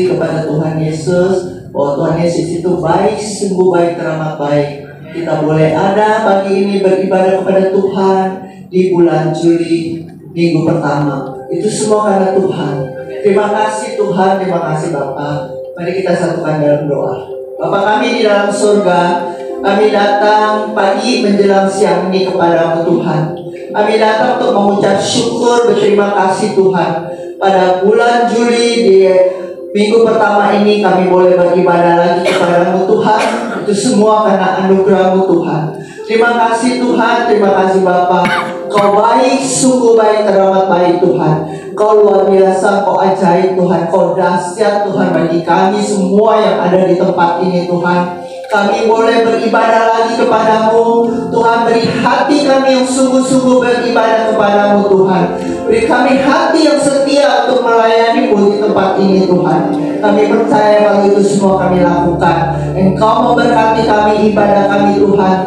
kepada Tuhan Yesus bahwa Tuhan Yesus itu baik, sungguh baik, teramat baik. Kita boleh ada pagi ini beribadah kepada Tuhan di bulan Juli, minggu pertama. Itu semua karena Tuhan. Terima kasih Tuhan, terima kasih Bapa. Mari kita satukan dalam doa. Bapa kami di dalam surga, kami datang pagi menjelang siang ini kepadamu Tuhan. Kami datang untuk mengucap syukur, berterima kasih Tuhan. Pada bulan Juli di minggu pertama ini kami boleh beribadah lagi kepadamu Tuhan. Itu semua karena anugerah-Mu Tuhan. Terima kasih Tuhan, terima kasih Bapa. Kau baik, sungguh baik, teramat baik Tuhan. Kau luar biasa, Kau ajaib Tuhan. Kau dahsyat Tuhan bagi kami semua yang ada di tempat ini Tuhan. Kami boleh beribadah lagi kepadamu Tuhan. Beri hati kami yang sungguh-sungguh beribadah kepadamu Tuhan. Beri kami hati yang setia untuk melayani-Mu di tempat ini Tuhan. Kami percaya kalau itu semua kami lakukan, Engkau memberkati kami, ibadah kami Tuhan.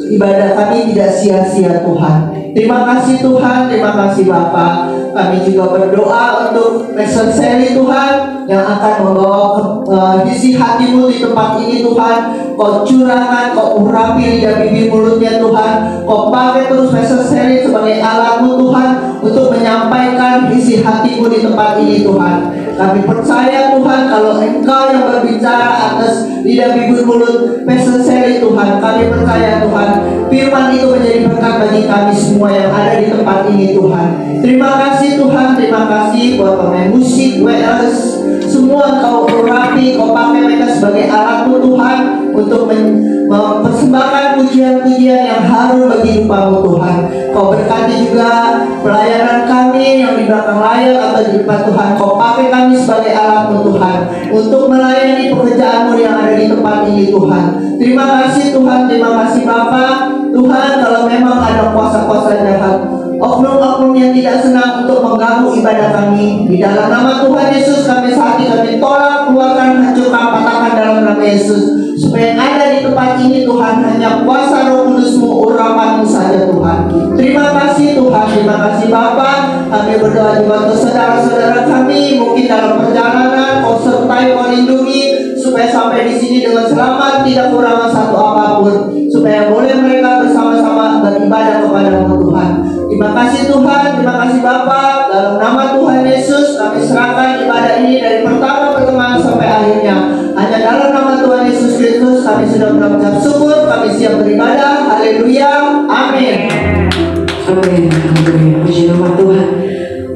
Ibadah kami tidak sia-sia Tuhan. Terima kasih Tuhan, terima kasih Bapa. Kami juga berdoa untuk Pastor Sally Tuhan, yang akan membawa isi hati-Mu di tempat ini Tuhan. Kau curahkan, Kau urapi lidah bibir mulutnya Tuhan. Kau pakai terus Pastor Sally sebagai alat-Mu Tuhan, untuk menyampaikan isi hati-Mu di tempat ini Tuhan. Kami percaya Tuhan, kalau Engkau yang berbicara atas lidah bibir mulut Pastor Sally Tuhan. Kami percaya Tuhan, firman itu menjadi berkat bagi kami semua yang ada di tempat ini Tuhan. Terima kasih Tuhan, terima kasih buat pemain musik, WLS, semua Kau urapi, Kau pakai mereka sebagai alat-Mu Tuhan, untuk mempersembahkan pujian-pujian yang harum bagi rupa-Mu Tuhan. Kau berkati juga pelayanan kami yang di belakang layar atau di depan Tuhan. Kau pakai kami sebagai alat-Mu Tuhan, untuk melayani pekerjaan-Mu yang ada di tempat ini Tuhan. Terima kasih Tuhan, terima kasih Bapa. Tuhan, kalau memang ada kuasa-kuasa jahat, oknum-oknum yang tidak senang untuk mengganggu ibadah kami, di dalam nama Tuhan Yesus kami saat ini kami tolak, keluarkan, hancurkan, patahkan dalam nama Yesus. Supaya yang ada di tempat ini Tuhan, hanya kuasa Roh Kudus-Mu, urapan-Mu saja Tuhan. Terima kasih Tuhan, terima kasih Bapa. Kami berdoa juga untuk saudara-saudara kami, mungkin dalam perjalanan, Kau sertai, Kau lindungi, supaya sampai di sini dengan selamat, tidak kurang satu apapun, supaya boleh mereka bersama-sama beribadah kepada-Mu Tuhan. Terima kasih Tuhan, terima kasih Bapa. Dalam nama Tuhan Yesus kami serahkan ibadah ini dari pertama pertemuan sampai akhirnya. Hanya dalam nama Tuhan Yesus Kristus kami sudah mengucap syukur, kami siap beribadah. Haleluya, amin. Amin, haleluya, puji nama Tuhan.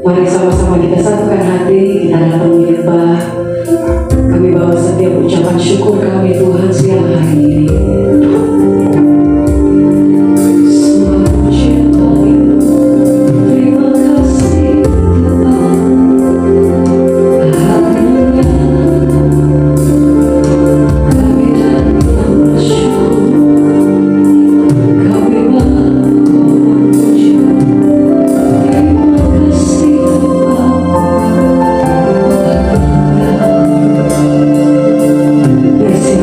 Mari sama-sama kita satukan hati, kita datang menyembah. Kami bawa setiap ucapan syukur kami Tuhan siang hari ini. Yes,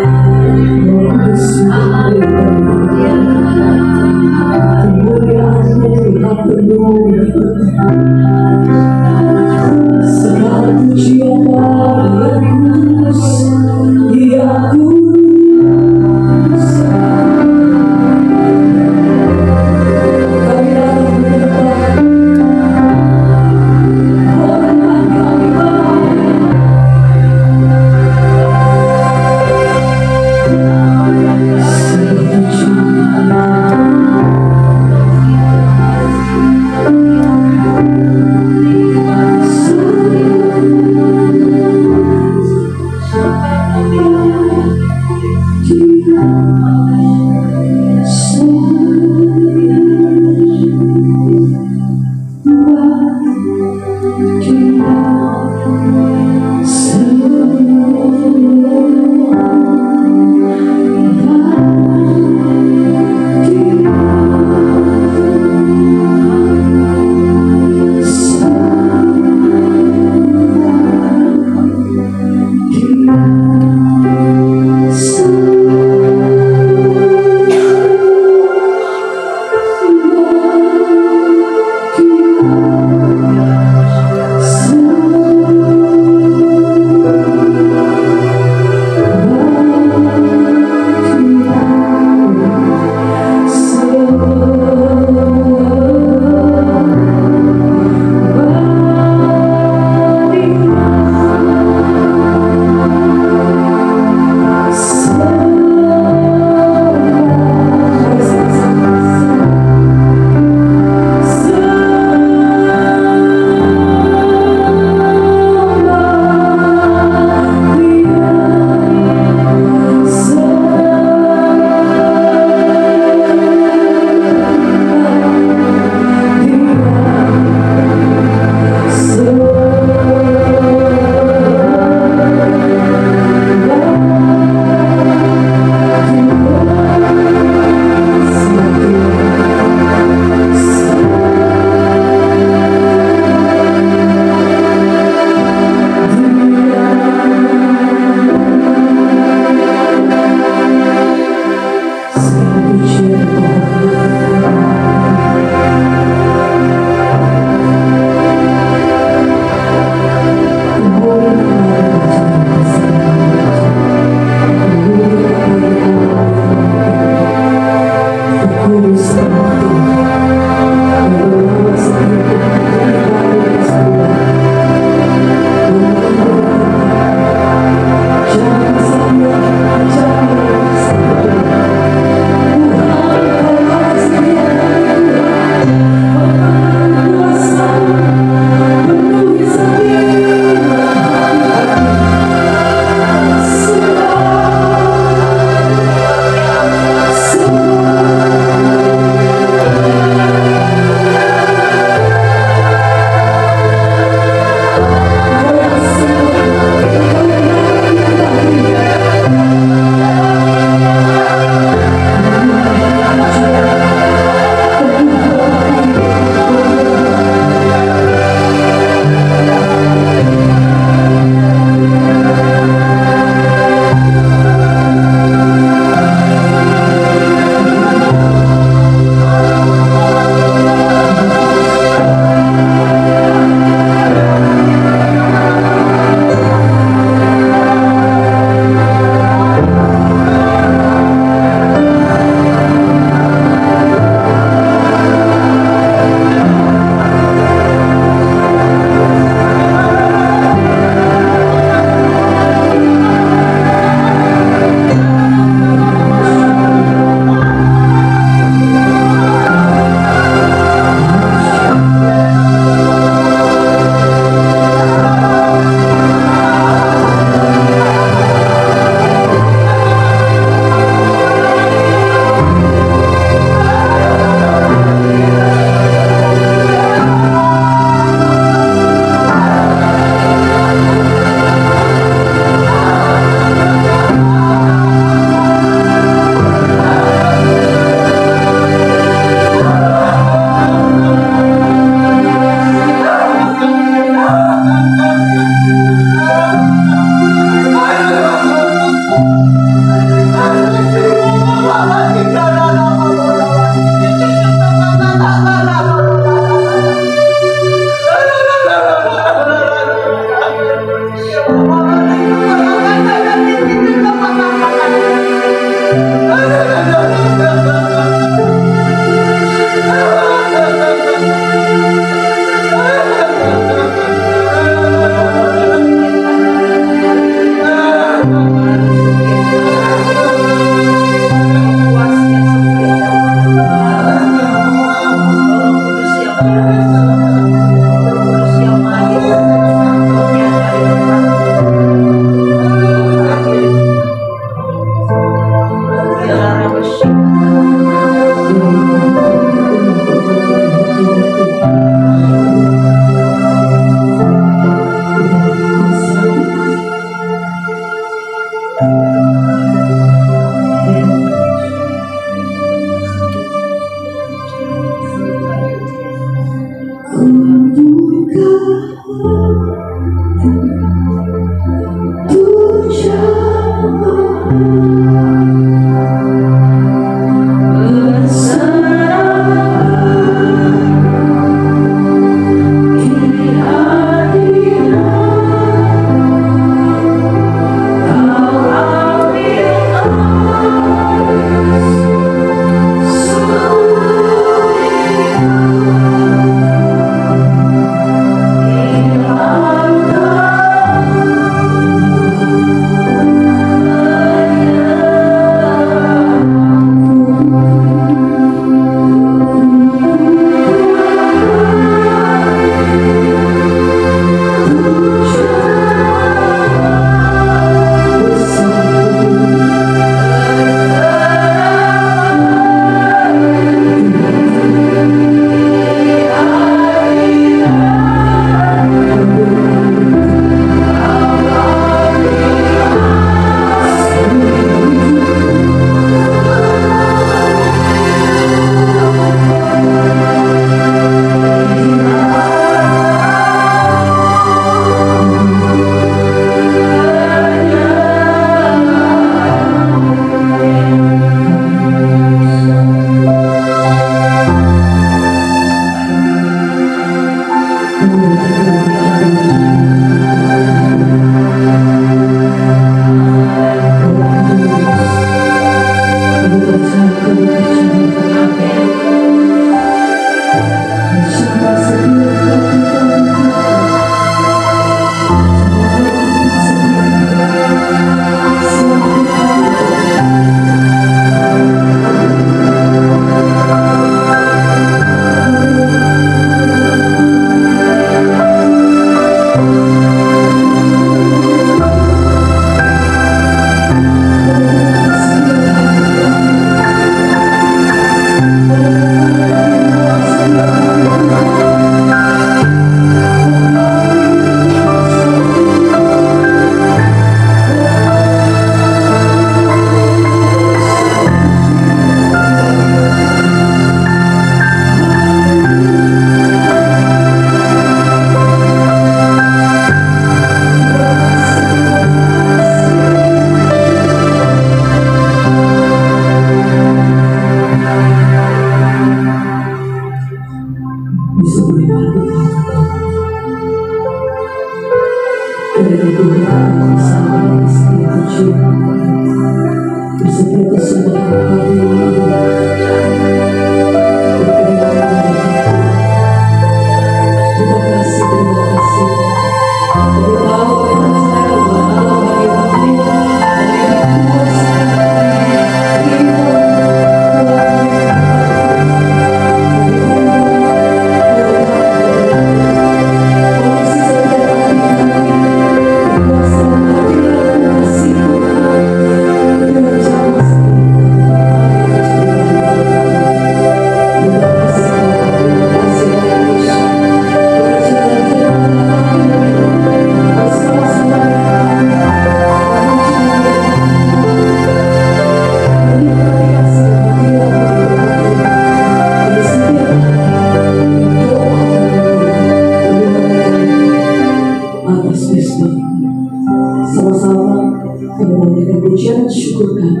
Sama-sama kami memberikan pujian dan syukur kami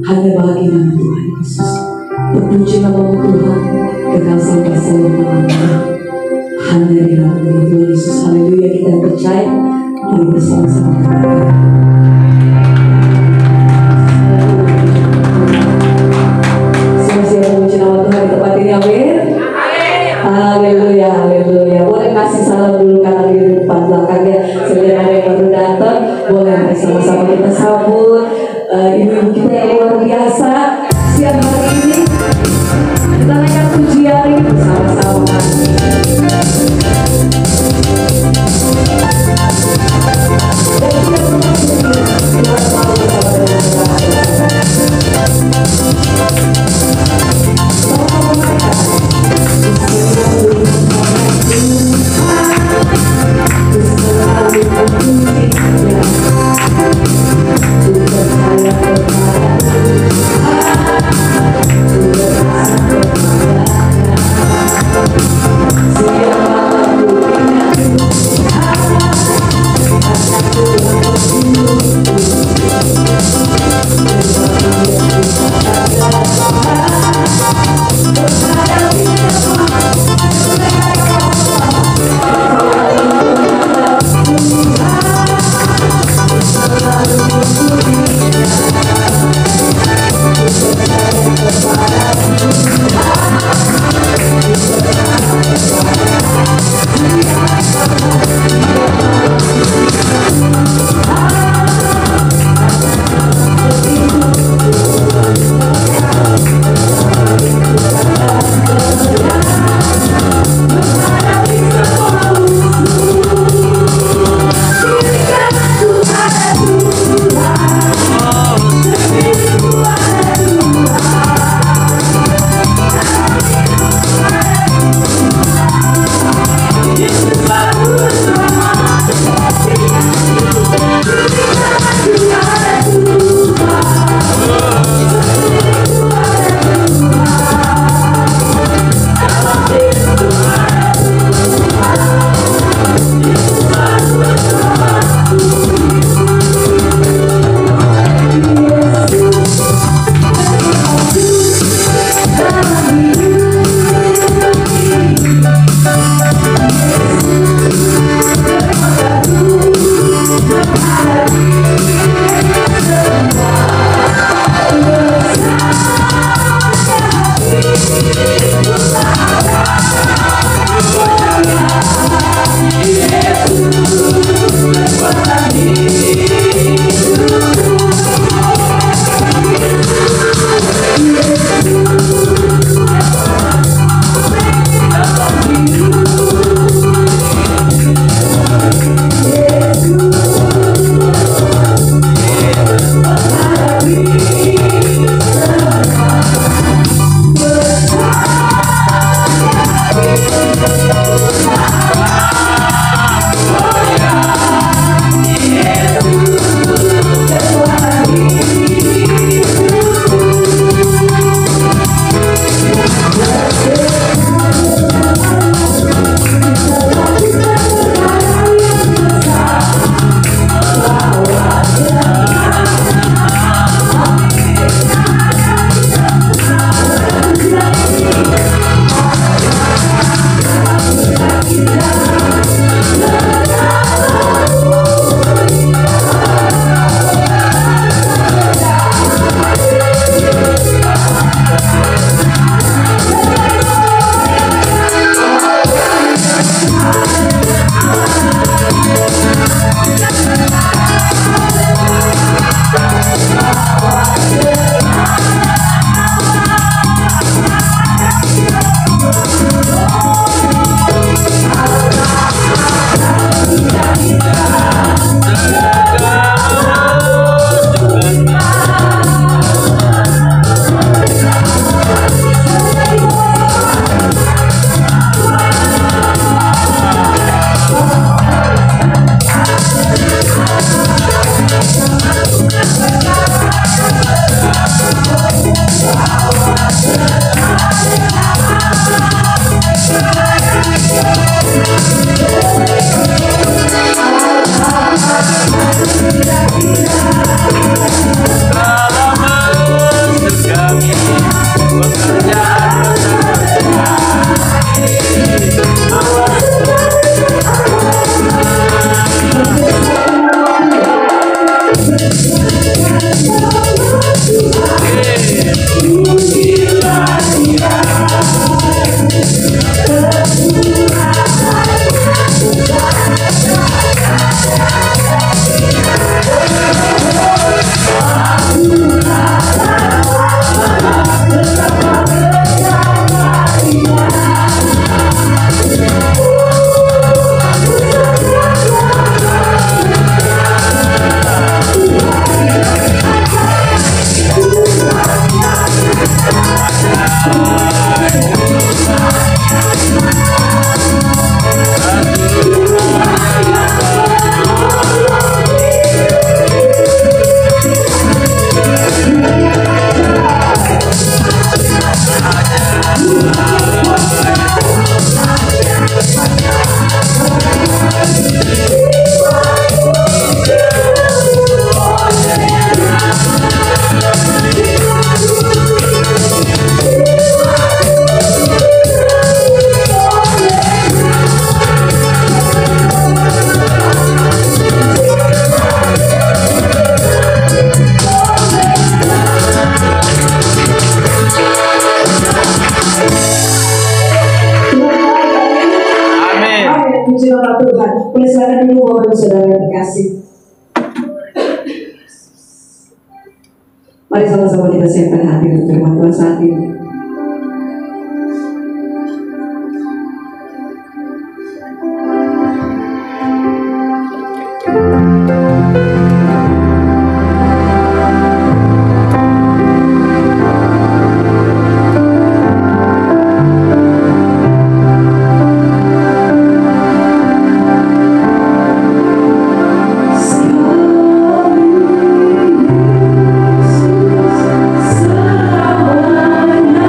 hanya bagi nama Tuhan Yesus. Terpuji nama Tuhan kekal sampai selama-lamanya. Hanya di nama Tuhan Yesus. Haleluya, kita percaya. Mari bersama-sama katakan. Siapa-siapa memuji nama Tuhan di tempat ini, amin. Haleluya, haleluya. Boleh kasih salam dulu karena di depan belakangnya selain ada yang baru datang. Boleh mari sama-sama kita sambut ibu-ibu kita yang luar biasa siang hari ini. Kita naikkan pujian ini bersama-sama. Dan kita semua kita selalu bersama dengan Tuhan. Puji nama Tuhan. Boleh silakan dulu Bapak Ibu Saudara yang terkasih. Mari sama-sama kita siapkan hati untuk firman Tuhan saat ini. Selamanya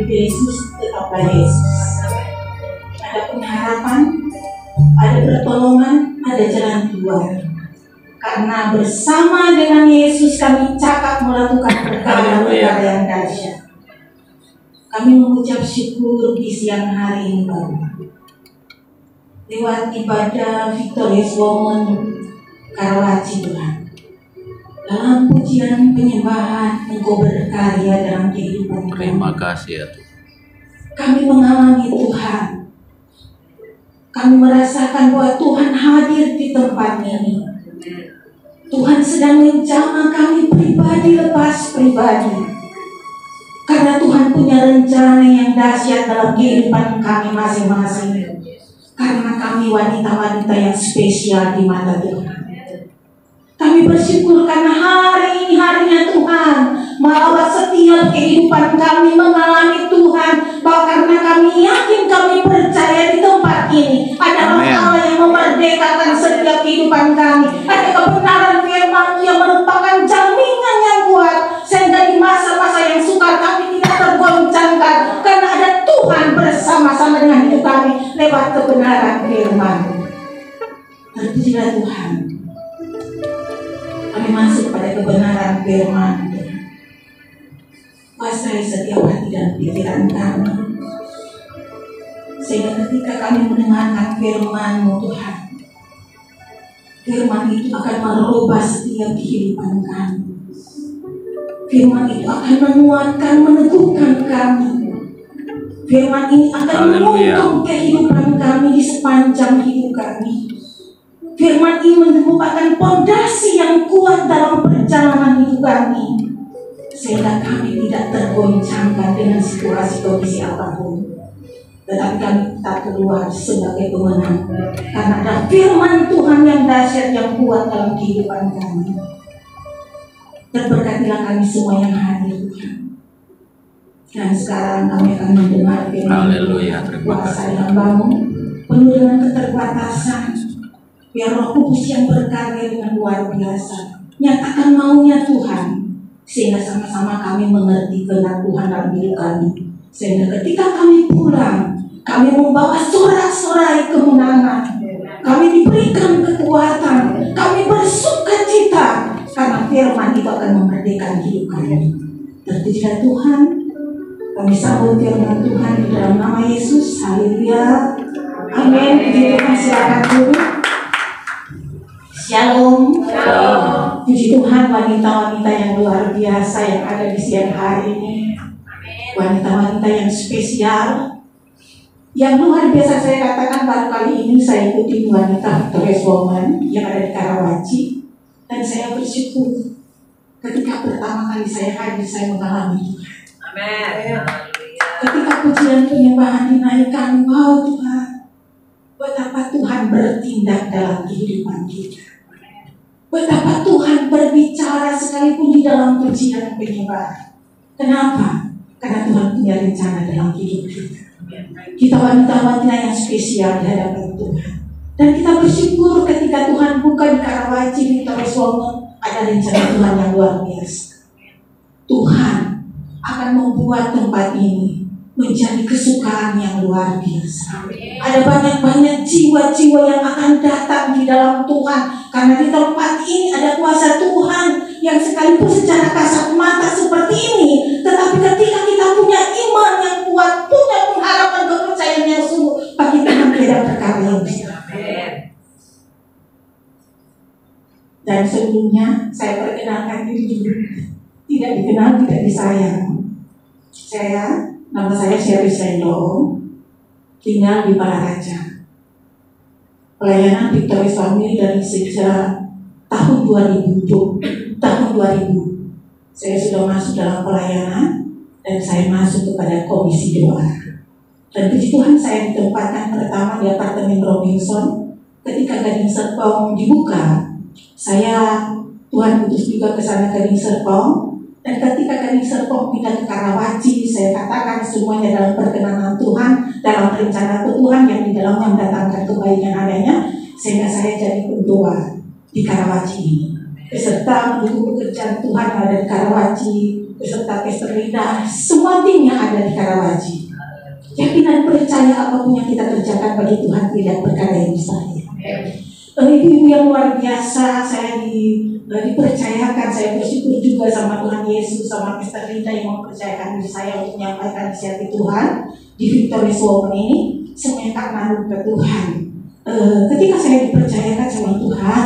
Yesus, tetaplah Yesus. Ada pengharapan, ada pertolongan, ada jalan keluar. Karena bersama dengan Yesus kami cakap melakukan perkara-perkara yang dahsyat. Kami mengucap syukur di siang hari ini Bapak. Lewat ibadah Victorious Woman Karawaci Tuhan. Dalam pujian penyembahan Engkau berkarya dalam kehidupan kami. Terima kasih ya Tuhan. Kami mengalami Tuhan. Kami merasakan bahwa Tuhan hadir di tempat ini. Tuhan sedang menjamah kami pribadi lepas pribadi. Karena Tuhan punya rencana yang dahsyat dalam kehidupan kami masing-masing. Karena kami wanita-wanita yang spesial di mata Tuhan. Kami bersyukur karena hari ini harinya Tuhan. Bahwa setiap kehidupan kami mengalami Tuhan. Bahwa karena kami yakin, kami percaya di tempat ini ada Allah yang memerdekakan setiap kehidupan kami. Ada kebenaran firman yang merupakan jaminan yang kuat. Sehingga di masa-masa yang sukar kami tidak tergoncangkan. Karena ada Tuhan bersama-sama dengan hidup kami lewat kebenaran firman. Terpujilah Tuhan. Kami masuk pada kebenaran firman. Kuasai setiap hati dan pikiran kami. Sehingga ketika kami mendengarkan firman-Mu Tuhan, firman itu akan merubah setiap kehidupan kami. Firman itu akan menguatkan, meneguhkan kami. Firman ini akan menuntun kehidupan kami di sepanjang hidup kami. Firman ini merupakan pondasi yang kuat dalam perjalanan hidup kami. Sehingga kami tidak tergoncangkan dengan situasi kondisi apapun. Tetapi kami tak keluar sebagai pemenang. Karena ada firman Tuhan yang dahsyat yang kuat dalam kehidupan kami. Terberkatilah kami semua yang hadir Tuhan. Dan sekarang kami akan mendengar firman kuasa hamba-Mu penuh dengan keterbatasan. Biar Roh Kudus yang berkarya dengan luar biasa nyatakan maunya Tuhan. Sehingga sama-sama kami mengerti kehendak Tuhan dalam hidup kami. Sehingga ketika kami pulang, kami membawa sorak-sorai kemenangan. Kami diberikan kekuatan. Kami bersuka cita. Karena firman itu akan memerdekakan hidup kami. Terpujilah Tuhan. Kami sambut firman Tuhan di dalam nama Yesus. Haleluya. Amin. Puji Tuhan, silakan dulu. Shalom. Shalom. Puji Tuhan, wanita-wanita yang luar biasa yang ada di siang hari ini. Wanita-wanita yang spesial. Yang luar biasa saya katakan baru kali ini saya ikuti wanita Victorious Woman yang ada di Karawaci. Dan saya bersyukur ketika pertama kali saya hadir, saya mengalami Tuhan. Amin. Ketika pujian penyembahan dinaikkan, wow Tuhan, betapa Tuhan bertindak dalam kehidupan kita. Betapa Tuhan berbicara sekalipun di dalam pujian penyembahan. Kenapa? Karena Tuhan punya rencana dalam hidup kita. Kita wanita-wanita yang spesial di hadapan Tuhan. Dan kita bersyukur ketika Tuhan buka di Karawaci, di Victorious Woman, ada rencana Tuhan yang luar biasa. Tuhan akan membuat tempat ini menjadi kesukaan yang luar biasa. Ada banyak-banyak jiwa-jiwa yang akan datang di dalam Tuhan. Karena di tempat ini ada kuasa Tuhan yang sekalipun secara kasat mata seperti ini, tetapi ketika kita punya iman yang kuat, punya pengharapan kepercayaan yang sungguh, bagi Tuhan tidak perkara yang besar. Dan sebelumnya saya perkenalkan diri dulu. Tidak dikenal, tidak disayang. Nama saya Sherry Sendo, tinggal di Balaraja. Pelayanan Victorious Family dari sejak tahun 2000. Saya sudah masuk dalam pelayanan dan saya masuk kepada komisi doa. Dan puji Tuhan saya ditempatkan pertama di apartemen Robinson. Ketika Gading Serpong dibuka, Tuhan utus juga ke sana Gading Serpong. Dan ketika Gading Serpong pindah ke Karawaci, saya katakan semuanya dalam perkenanan Tuhan, dalam rencana Tuhan yang di dalamnya mendatangkan kebaikan adanya, sehingga saya jadi pendoa di Karawaci ini. Beserta mendukung pekerjaan Tuhan yang ada di Karawaci, beserta Pastor Linda, semua tim yang ada di Karawaci. Yakin dan percaya apapun yang kita kerjakan bagi Tuhan tidak perkara yang mustahil. Ibu-ibu yang luar biasa, saya dipercayakan, saya bersyukur juga sama Tuhan Yesus, sama Mister Linda yang mempercayakan diri saya untuk menyampaikan inisiatif Tuhan di Victorious Woman ini. Semuanya karena ke Tuhan. Ketika saya dipercayakan sama Tuhan,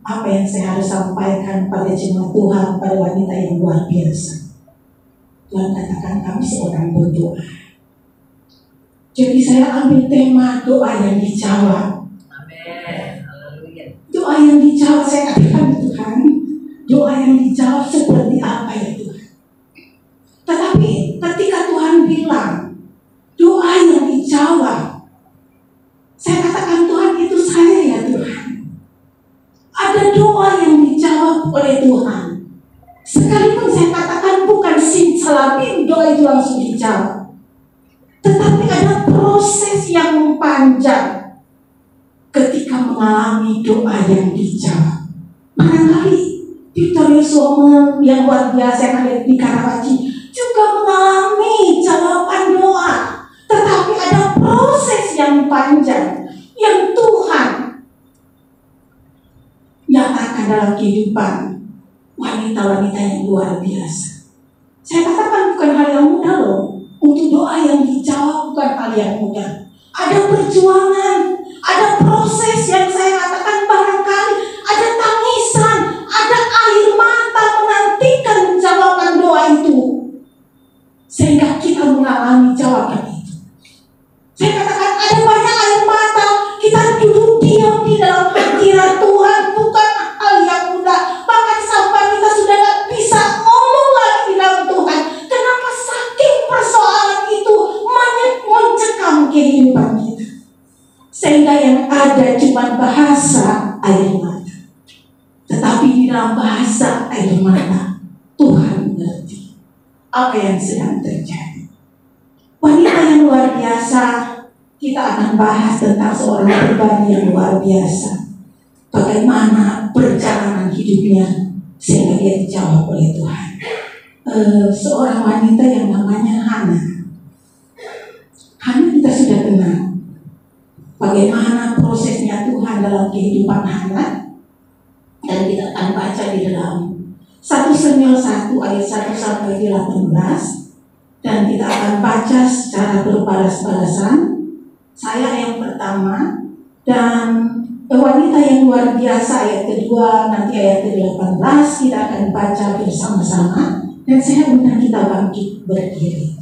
apa yang saya harus sampaikan pada jemaat Tuhan, pada wanita yang luar biasa. Tuhan katakan kami seorang berdoa. Jadi saya ambil tema doa yang dijawab. Doa yang dijawab, saya katakan Tuhan, doa yang dijawab seperti apa ya Tuhan? Tetapi ketika Tuhan bilang doa yang dijawab, saya katakan Tuhan itu saya ya Tuhan. Ada doa yang dijawab oleh Tuhan. Sekalipun saya katakan bukan simsalabim doa itu langsung dijawab, tetapi ada proses yang panjang ketika mengalami doa yang dijawab. Barangkali Victorious Woman yang luar biasa yang ada di Karawaci juga mengalami jawaban doa, tetapi ada proses yang panjang yang Tuhan nyatakan dalam kehidupan wanita-wanita yang luar biasa. Saya katakan bukan hal yang mudah loh. Untuk doa yang dijawab bukan hal yang mudah. Ada perjuangan, ada proses yang saya katakan barangkali ada tangisan, ada air mata menantikan jawaban doa itu, sehingga kita mengalami jawaban itu. Saya katakan ada banyak air mata, kita duduk diam di dalam hadirat Tuhan, bukan hal yang mudah. Bahkan sampai kita sudah tidak bisa ngomong lagi di dalam Tuhan. Kenapa saking persoalan itu mencekam kehidupan kita, sehingga yang ada cuma bahasa air mata. Tetapi di dalam bahasa air mata Tuhan mengerti apa yang sedang terjadi. Wanita yang luar biasa, kita akan bahas tentang seorang pribadi yang luar biasa. Bagaimana perjalanan hidupnya sehingga dia dijawab oleh Tuhan. Seorang wanita yang namanya Hana. Hana kita sudah kenal. Bagaimana prosesnya Tuhan dalam kehidupan Hana. Dan kita akan baca di dalam 1 Samuel 1 ayat 1 sampai 18. Dan kita akan baca secara berbalas-balasan. Saya yang pertama dan wanita yang luar biasa ayat kedua, nanti ayat ke-18 kita akan baca bersama-sama. Dan saya undang kita bangkit berdiri.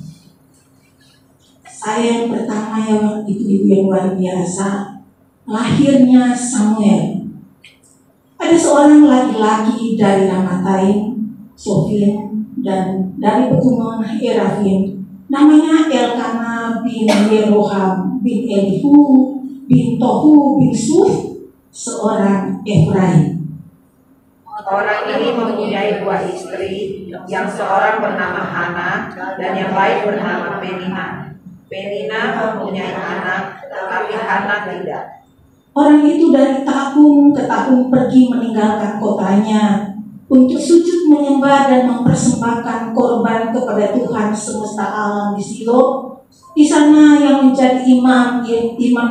Saya yang pertama yang ibu-ibu yang luar biasa, lahirnya Samuel. Ada seorang laki-laki dari Ramataim, Sofim, dan dari pegunungan Erafim, namanya Elkana bin Yeroham bin Elihu bin Tohu bin Suf, seorang Efraim. Orang ini mempunyai dua istri, yang seorang bernama Hana dan yang lain bernama Penina. Penina mempunyai anak, tetapi Hana tidak. Orang itu dari tahun ke tahun pergi meninggalkan kotanya untuk sujud menyembah dan mempersembahkan korban kepada Tuhan semesta alam di Silo. Di sana yang menjadi imam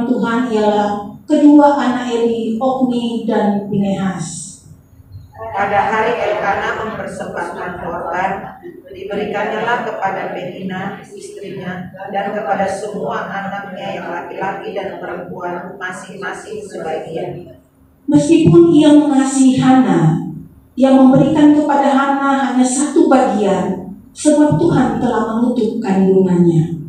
Tuhan ialah kedua anak Eli, Ofni dan Pinehas. Pada hari Elkana mempersembahkan korban, diberikannya kepada Penina istrinya dan kepada semua anaknya yang laki-laki dan perempuan masing-masing sebagian. Meskipun ia mengasihi Hana, ia memberikan kepada Hana hanya satu bagian, sebab Tuhan telah menutup kandungannya.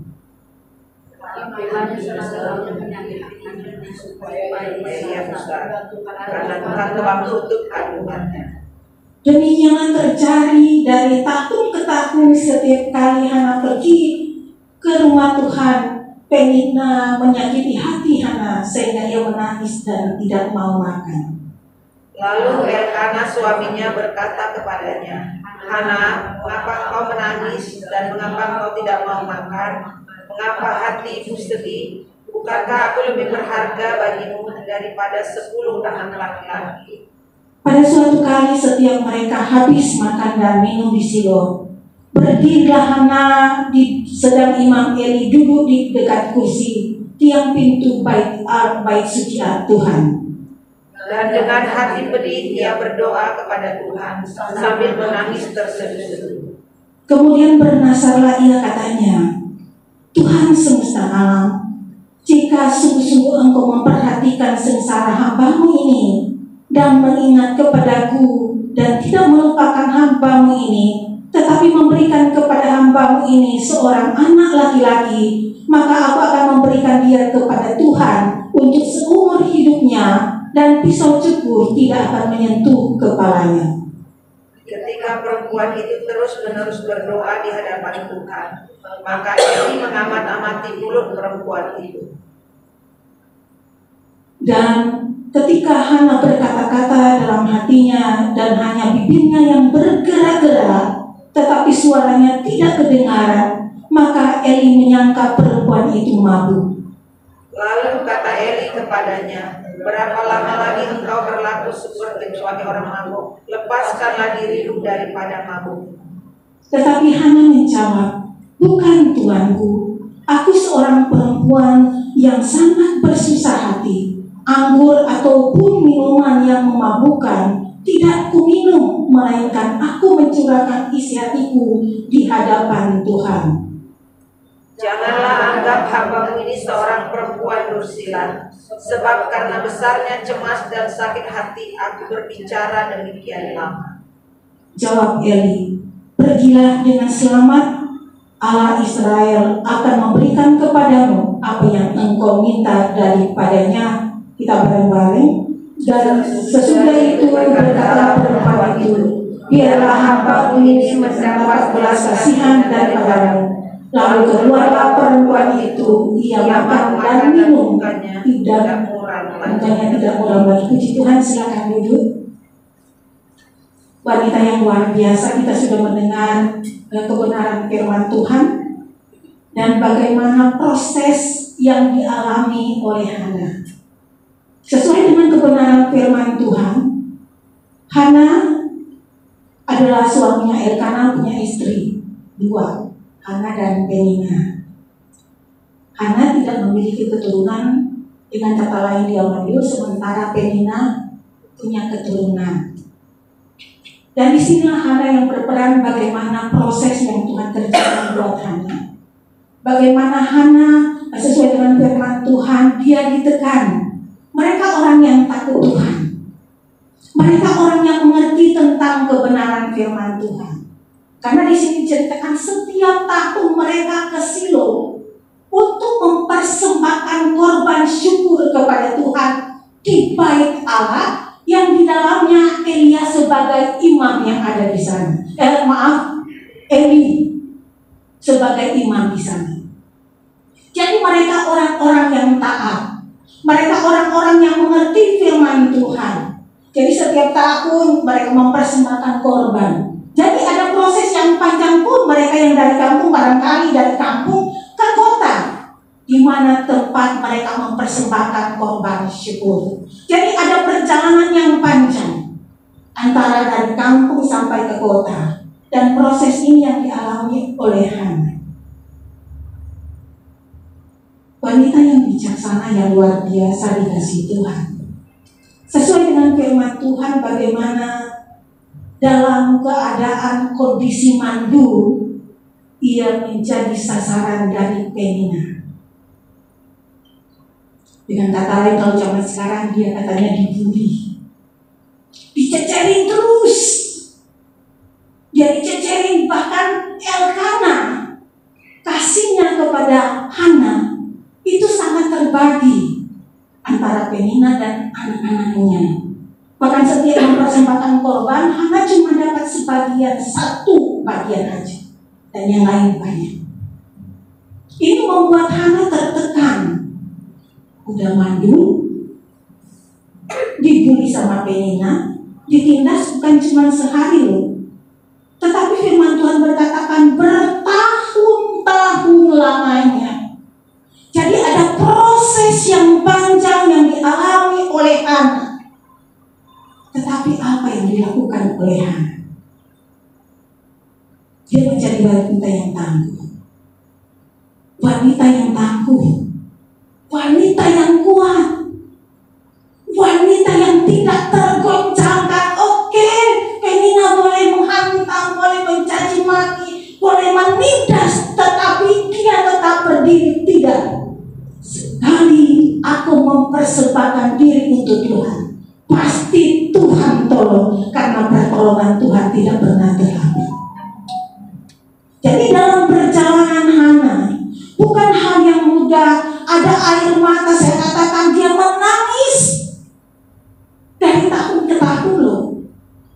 Karena Tuhan telah menutup kandungannya. Demikianlah terjadi dari tahun ke tahun. Setiap kali Hana pergi ke rumah Tuhan, Penina menyakiti hati Hana sehingga ia menangis dan tidak mau makan. Lalu Elkana suaminya berkata kepadanya, Hana, mengapa kau menangis dan mengapa kau tidak mau makan? Mengapa hatimu sedih? Bukankah aku lebih berharga bagimu daripada 10 anak laki-laki? Pada suatu kali setiap mereka habis makan dan minum di Silo, Berdirilah Hana sedang Imam Eli duduk di dekat kursi tiang pintu bait suci Tuhan. Dan dengan hati pedih ia berdoa kepada Tuhan sambil menangis terseduh-seduh. Kemudian bernasarlah ia, katanya, Tuhan semesta alam, jika sungguh-sungguh Engkau memperhatikan sengsara hamba-Mu ini dan mengingat kepadaku dan tidak melupakan hamba-Mu ini, tetapi memberikan kepada hamba-Mu ini seorang anak laki-laki, maka aku akan memberikan dia kepada Tuhan untuk seumur hidupnya, dan pisau cukur tidak akan menyentuh kepalanya. Ketika perempuan itu terus-menerus berdoa di hadapan Tuhan, maka Eli mengamat-amati mulut perempuan itu. Dan ketika Hana berkata-kata dalam hatinya dan hanya bibirnya yang bergerak-gerak, tetapi suaranya tidak kedengaran, maka Eli menyangka perempuan itu mabuk. Lalu kata Eli kepadanya, berapa lama lagi engkau berlaku seperti orang mabuk? Lepaskanlah dirimu daripada mabuk. Tetapi Hana menjawab, bukan Tuanku, aku seorang perempuan yang sangat bersusah hati. Anggur ataupun minuman yang memabukkan tidak kuminum, melainkan aku mencurahkan isi hatiku di hadapan Tuhan. Janganlah anggap hamba-Mu ini seorang perempuan dursilan, sebab karena besarnya cemas dan sakit hati aku berbicara demikian lama. Jawab Eli, pergilah dengan selamat, Allah Israel akan memberikan kepadamu apa yang engkau minta daripadanya. Kita bareng-bareng. Dan sesudah itu berkata perempuan itu, biarlah hamba-Mu ini mendapat belas kasihan daripadamu. Lalu keluarlah perempuan itu, ia makan dan minum, tidak murah. Puji Tuhan, silakan duduk. Wanita yang luar biasa, kita sudah mendengar kebenaran firman Tuhan dan bagaimana proses yang dialami oleh Hana. Sesuai dengan kebenaran firman Tuhan, Hana adalah suaminya Elkana, punya istri dua, Hana dan Penina. Hana tidak memiliki keturunan, dengan kata lain dia mandul, sementara Penina punya keturunan. Dan disinilah Hana yang berperan bagaimana proses yang Tuhan kerjakan buat Hana. Bagaimana Hana sesuai dengan firman Tuhan, dia ditekan. Mereka orang yang takut Tuhan. Mereka orang yang mengerti tentang kebenaran firman Tuhan. Karena di sini diceritakan setiap tahun mereka ke Silo untuk mempersembahkan korban syukur kepada Tuhan di bait Allah yang di dalamnya Elia sebagai imam yang ada di sana. Eli sebagai imam di sana. Jadi mereka orang-orang yang taat. Mereka orang-orang yang mengerti firman Tuhan. Jadi setiap tahun mereka mempersembahkan korban. Jadi ada proses yang panjang pun mereka yang dari kampung, barangkali dari kampung ke kota, di mana tempat mereka mempersembahkan korban syukur. Jadi ada perjalanan yang panjang antara dari kampung sampai ke kota. Dan proses ini yang dialami oleh Hana. Wanita yang bijaksana yang luar biasa dikasihi Tuhan. Sesuai dengan firman Tuhan, bagaimana dalam keadaan kondisi mandu ia menjadi sasaran dari Penina. Dengan kata lain, kalau zaman sekarang dia katanya dibully, dicecerin terus. Dia dicecerin, bahkan Elkana kasihnya kepada Hana itu sangat terbagi antara Penina dan anak-anaknya. Bahkan setiap mempersembahkan korban, Hana cuma dapat sebagian, satu bagian aja, dan yang lain banyak. Ini membuat Hana tertekan. Udah mandu, dibully sama Penina, ditindas bukan cuma sehari loh. Tetapi firman Tuhan berkatakan bertahun-tahun lamanya. Jadi ada proses yang panjang yang dialami oleh Hana. Tetapi apa yang dilakukan oleh Hana? Dia menjadi menjadi wanita yang tangguh, wanita yang tangguh, wanita yang kuat, wanita yang tidak tergoncangkan. Oke, Penina boleh menghantam, boleh mencaci maki, boleh menindas, tetapi dia tetap berdiri. Tidak, sekali aku mempersembahkan diri untuk Tuhan, pasti Tuhan tolong, karena pertolongan Tuhan tidak pernah terlambat. Jadi dalam perjalanan Hana bukan hal yang mudah. Ada air mata, saya katakan dia menangis dari tahun ke tahun loh.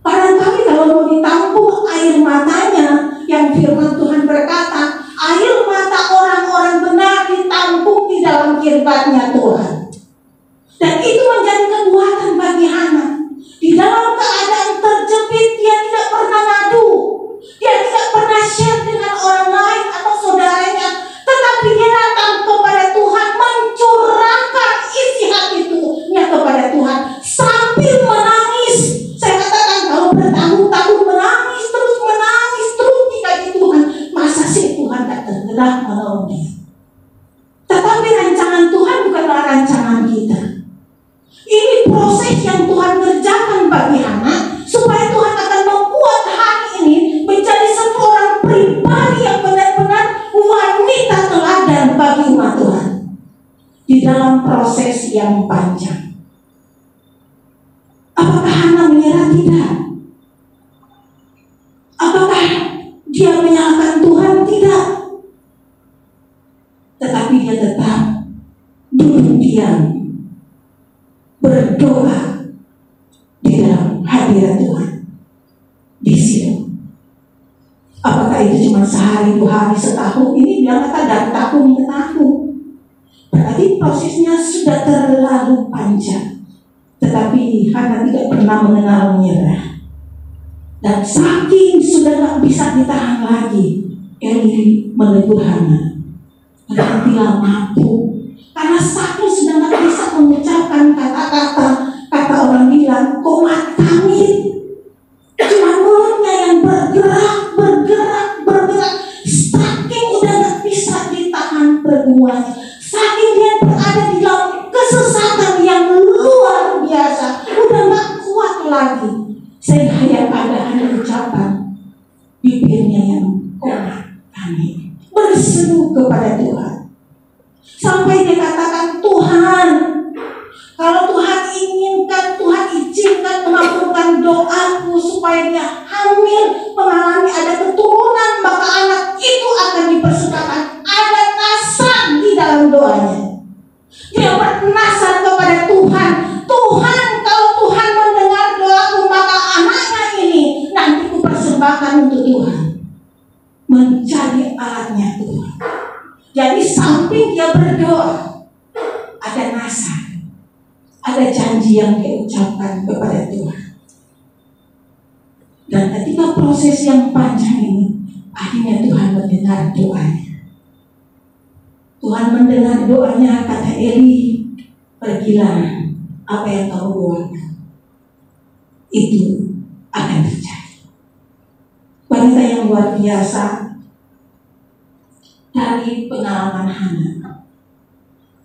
Barangkali kalau mau ditampung air matanya, yang firman Tuhan berkata, air mata orang-orang benar ditampung di dalam kirbatnya Tuhan. Dan itu menjadi kekuatan bagi Hana. Di dalam keadaan terjepit, dia tidak pernah ngadu, dia tidak pernah share dengan orang lain atau saudaranya, tetapi dia datang kepada Tuhan, mencurahkan isi hatinya kepada Tuhan sambil menangis. Saya katakan kalau bertahun-tahun menangis terus dikasih Tuhan, masa sih Tuhan tak tergerak menolong dia? Tetapi rancangan Tuhan bukanlah rancangan kita. Ini proses yang Tuhan kerjakan bagi Hana, supaya Tuhan akan membuat hari ini menjadi seorang pribadi yang benar-benar wanita teladan bagi umat Tuhan di dalam proses yang panjang. Apakah Hana menyerah? Tidak. Apakah dia menyalahkan Tuhan? Tidak. Tetapi dia tetap duduk diam, berdoa di dalam hadirat Tuhan di Silo. Apakah itu cuma sehari, 2 hari, setahun? Ini bilang kata dari tahun ke tahun. Berarti prosesnya sudah terlalu panjang. Tetapi Hana tidak pernah mengenal menyerah. Dan saking sudah tak bisa ditahan lagi, Eli menegur Hana, berhentilah mabuk. Karena saking sudah tak bisa mengucapkan kata-kata, kata orang bilang komat kamit, cuma mulutnya yang bergerak. Saking udah tak bisa ditahan perbuatan, saking dia berada di dalam kesesatan yang luar biasa, udah tak kuat lagi, sehingga yang ada hanya ucapan bibirnya yang komat kamit, berseru kepada Tuhan. Sampai dia katakan, Tuhan, kalau Tuhan inginkan, Tuhan izinkan mengabulkan doaku supaya dia hamil, mengalami ada keturunan, maka anak itu akan dipersembahkan. Ada nasar di dalam doanya. Dia bernasar kepada Tuhan, Tuhan, kalau Tuhan mendengar doaku, maka anaknya ini nanti kupersembahkan untuk Tuhan, menjadi alatnya Tuhan. Jadi samping dia berdoa, ada nasar, ada janji yang dia ucapkan kepada Tuhan. Dan ketika proses yang panjang ini, akhirnya Tuhan mendengar doanya. Tuhan mendengar doanya, kata Eli, pergilah, apa yang kamu doakan itu akan terjadi. Wanita yang luar biasa. Dari pengalaman Hana,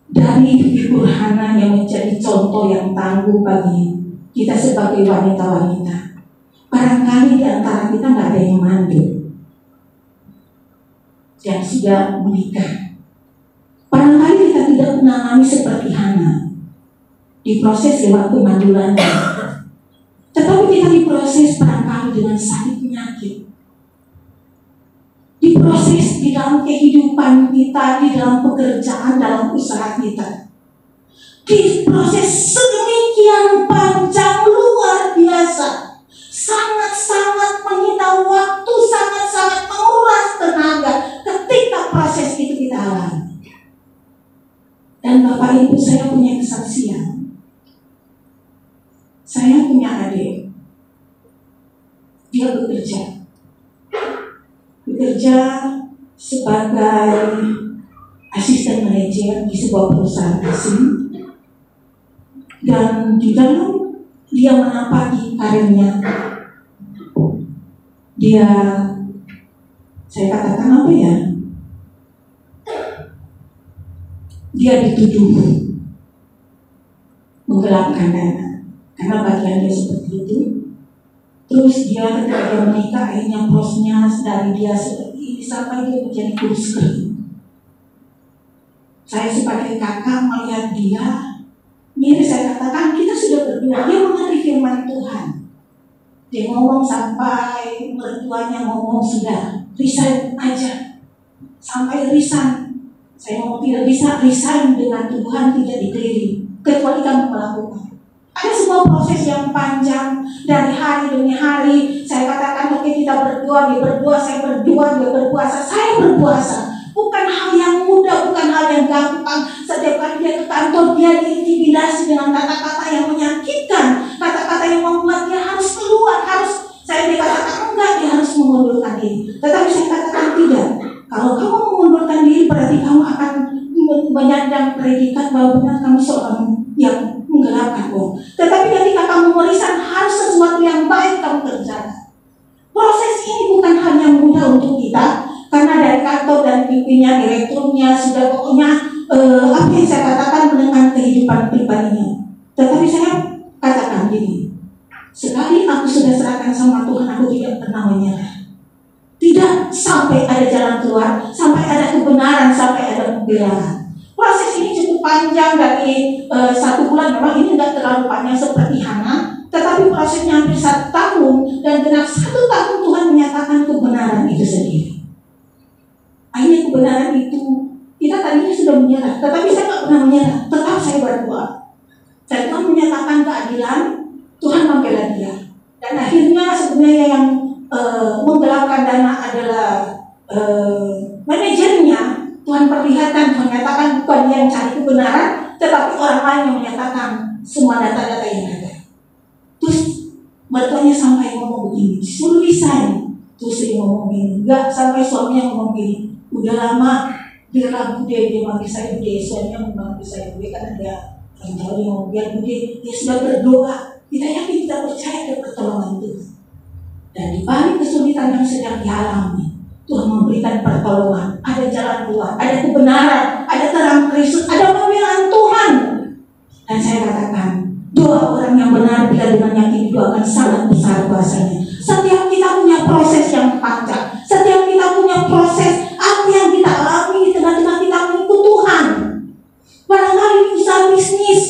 dari figur Hana yang menjadi contoh yang tangguh bagi kita sebagai wanita-wanita. Barangkali di antara kita nggak ada yang mandul, yang sudah menikah. Barangkali kita tidak mengalami seperti Hana di proses lewat pemandulannya, tetapi kita diproses barangkali dengan sakit penyakit, diproses di dalam kehidupan kita, di dalam pekerjaan, dalam usaha kita, diproses sedemikian panjang, luar biasa, sangat-sangat menyita waktu, sangat-sangat menguras tenaga ketika proses itu kita alami. Dan Bapak Ibu, saya punya kesaksian. Saya punya adik, dia bekerja sebagai asisten manajer di sebuah perusahaan asing, dan di dalam dia menapaki karirnya, dia Saya katakan apa ya? Dia dituduh menggelapkan dana karena bagian dia seperti itu. Terus dia ketika dia menikah akhirnya prosesnya dari dia seperti ini sampai dia menjadi kurus kering. Saya sebagai kakak melihat dia, mirip saya katakan kita sudah berdua. Dia mengerti firman Tuhan. Dia ngomong sampai mertuanya ngomong sudah resign aja, sampai resign. Saya ngomong tidak bisa resign dengan Tuhan tidak dikelilingi kecuali kamu melakukan. Ada sebuah proses yang panjang dari hari demi hari. Saya katakan oke kita berdua, dia berdua, saya berdua, dia berpuasa, saya berpuasa. Bukan hal yang mudah, bukan hal yang gampang. Setiap kali dia ke kantor, dia diintimidasi dengan kata-kata yang menyakitkan, kata-kata yang membuat dia harus keluar, saya dikatakan enggak, dia harus mengundurkan diri. Tetapi saya katakan tidak. Kalau kamu mengundurkan diri, berarti kamu akan menyandang predikat bahwa benar kamu seorang yang menggelapkan uang. Tetapi ketika kamu merisan, harus sesuatu yang baik kamu kerjakan. Proses ini bukan hal yang mudah untuk kita, karena dari kantor dan pimpinnya, direkturnya, sudah pokoknya apa yang saya katakan dengan kehidupan pribadinya. Tetapi saya katakan gini, sekali aku sudah serahkan sama Tuhan, aku tidak pernah menyerah. Tidak sampai ada jalan keluar, sampai ada kebenaran, sampai ada pembelaan. Proses ini cukup panjang dari 1 bulan, memang ini tidak terlalu panjang seperti Hana, tetapi prosesnya hampir 1 tahun dan dengan 1 tahun Tuhan menyatakan kebenaran itu sendiri. Akhirnya kebenaran itu kita tadinya sudah menyerah, tetapi saya tidak pernah menyerah, tetap saya berdoa. Dan Tuhan menyatakan keadilan, Tuhan membela dia. Dan akhirnya sebenarnya yang menggelapkan dana adalah manajernya. Tuhan perlihatkan, Tuhan menyatakan bukan dia yang cari kebenaran, tetapi orang lain yang menyatakan semua data-data yang ada. Terus mertuanya sampai ngomong begini, suruh resign. Terus dia ngomong begini, enggak, sampai suaminya ngomong begini, udah lama dia ragu dia manggil saya bude, suaminya memanggil saya bude karena dia orang tahu dia ngomong biar bude, dia sudah berdoa, kita yakin kita percaya ke pertolongan Tuhan. Dan di balik kesulitan yang sedang dialami, Tuhan memberikan pertolongan, ada jalan keluar, ada kebenaran, ada terang Kristus, ada pembelaan Tuhan. Dan saya katakan, doa orang yang benar bila dengan yakin doakan sangat besar kuasanya. Setiap kita punya proses yang panjang, setiap kita punya proses apa yang kita alami di tengah-tengah kita mengikut Tuhan. Barangkali di usaha bisnis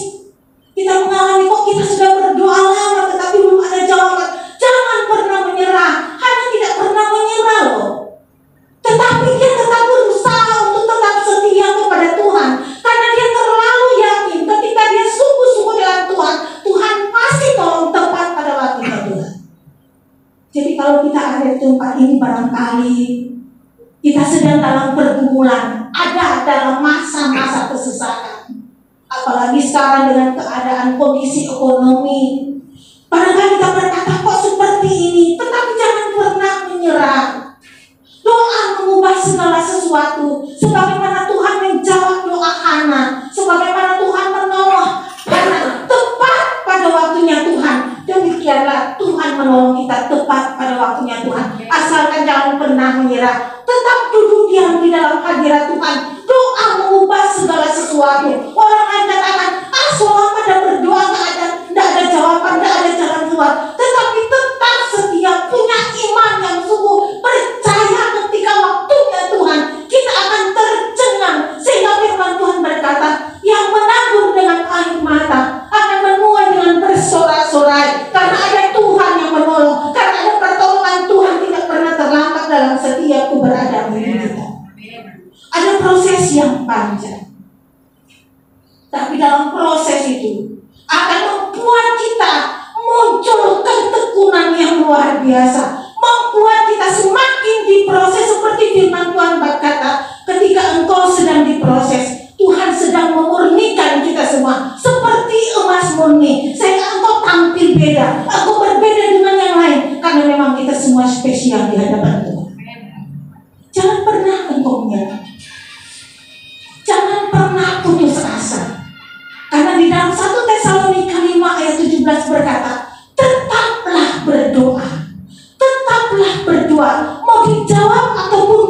kita mengalami kok kita sudah berdoa lama tetapi belum ada jawaban. Jangan pernah menyerah. Hanya tidak pernah menyerah loh. Tetapi dia tetap berusaha untuk tetap setia kepada Tuhan. Karena dia terlalu yakin ketika dia sungguh-sungguh dengan Tuhan, Tuhan pasti tolong tepat pada waktunya Tuhan. Jadi kalau kita ada di tempat ini barangkali kita sedang dalam pergumulan, ada dalam masa-masa kesesakan. Apalagi sekarang dengan keadaan kondisi ekonomi. Barangkali kita berkata kok seperti ini, tetapi jangan pernah menyerah. Doa mengubah segala sesuatu. Sebagaimana Tuhan menjawab doa Hana, sebagaimana Tuhan menolong Hana tepat pada waktunya Tuhan. Demikianlah Tuhan menolong kita tepat pada waktunya Tuhan. Asalkan jangan pernah menyerah. Tetap duduk diam di dalam hadirat Tuhan. Doa mengubah segala sesuatu. Orang lain katakan, selama ada berdoa tidak ada jawaban, tidak ada jalan keluar. Tetapi tetap setia, punya iman yang sungguh, percaya ketika waktunya Tuhan kita akan tercengang. Sehingga firman Tuhan berkata, yang menabur dengan air mata akan menuai dengan bersorak-sorai. Karena ada Tuhan yang menolong, karena ada pertolongan Tuhan tidak pernah terlambat dalam setiap keberadaan kita. Ada proses yang panjang, tapi dalam proses itu akan membuat kita muncul ketekunan yang luar biasa, membuat kita semakin diproses. Seperti firman Tuhan berkata, ketika engkau sedang diproses, Tuhan sedang memurnikan kita semua seperti emas murni, sehingga engkau tampil beda, aku berbeda dengan yang lain, karena memang kita semua spesial di hadapan Tuhan. Jangan pernah engkau menyerah, jangan pernah putus asa. Karena di dalam 1 Tesalonika 5 ayat 17 berkata, tetaplah berdoa. Tetaplah berdoa. Mau dijawab ataupun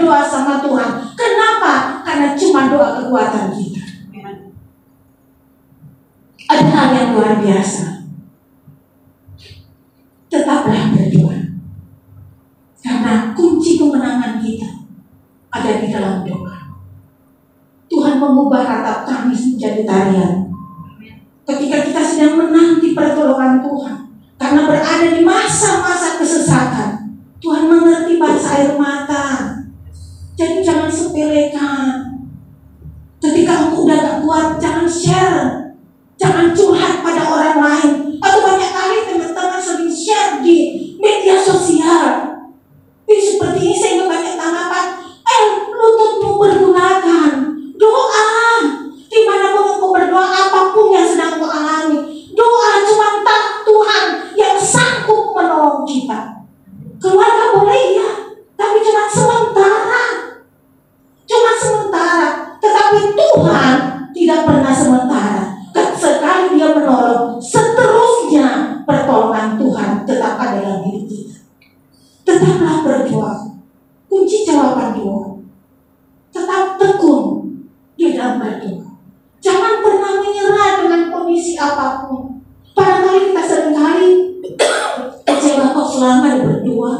berdoa sama Tuhan. Kenapa? Karena cuma doa kekuatan kita. Ada hal yang luar biasa. Tetaplah berdoa. Karena kunci kemenangan kita ada di dalam doa. Tuhan mengubah ratap tangis menjadi tarian. Ketika kita sedang menanti pertolongan Tuhan, karena berada di masa-masa kesesakan, Tuhan mengerti bahasa air mata. Jadi jangan sepelekan. Ketika engkau udah gak kuat, jangan share. Jangan curhat pada orang lain. Atau banyak kali teman-teman sering share di media sosial. Seperti ini sehingga banyak tanggapan. Lututmu pergunakan. Doa. Dimanapun engkau berdoa, apapun yang sedang kau alami, doa cuma Tuhan yang sanggup menolong kita. Keluarga boleh ya, tapi cuma sementara. Cuma sementara. Tetapi Tuhan tidak pernah sementara. Sekali Dia menolong, seterusnya pertolongan Tuhan tetap ada dalam hidup kita. Tetaplah berdoa. Kunci jawaban doa. Tetap tekun di dalam berdoa. Jangan pernah menyerah dengan kondisi apapun. Barangkali kita seringkali kecewa kok selama berdoa.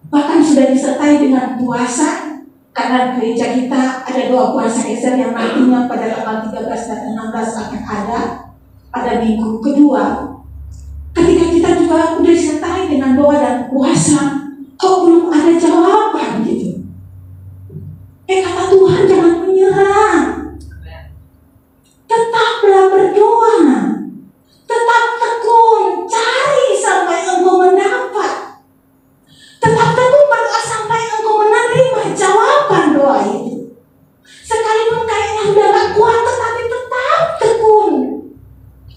Bahkan sudah disertai dengan puasa. Karena gereja kita ada doa puasa Ester yang nantinya pada tanggal 13 dan 16 akan ada pada minggu kedua. Ketika kita juga sudah disertai dengan doa dan puasa, kok belum ada jawaban gitu. Kata Tuhan, jangan menyerah. Tetaplah berdoa. Tetap tekun, cari sampai engkau mendapat. Tetap tekun berdoa sampai engkau menerima jawaban doa itu. Sekalipun kayaknya udah gak kuat, tetapi tetap tekun.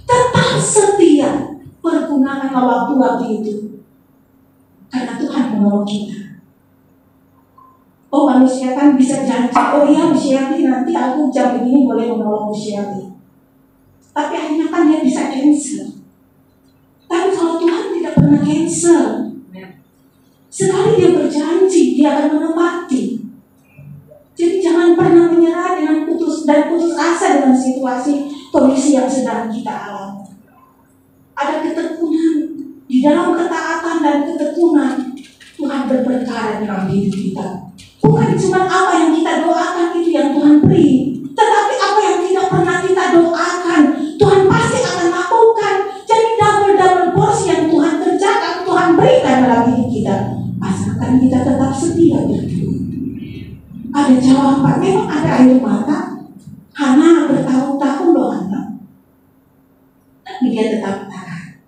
Tetap setia. Pergunakanlah waktu-waktu itu. Karena Tuhan menolong kita. Oh, manusia kan bisa janji, oh iya Bu Shelly, nanti aku jam begini boleh menolong Bu Shelly. Tapi akhirnya kan dia bisa cancel. Tapi kalau Tuhan tidak pernah cancel. Sekali Dia berjanji, Dia akan menepati. Jadi jangan pernah menyerah dengan putus asa dengan situasi kondisi yang sedang kita alami. Ada ketekunan di dalam ketaatan dan ketekunan. Tuhan berperkara dalam hidup kita. Bukan cuma apa yang kita doakan itu yang Tuhan beri, tetapi apa yang tidak pernah kita doakan, Tuhan pasti akan lakukan. Jadi double porsi yang Tuhan kerjakan, Tuhan berikan dalam hidup kita. Asalkan kita tetap setia berdoa. Ada jawaban, memang ada air mata. Hana bertahun-tahun loh Hana, tapi dia tetap tahan,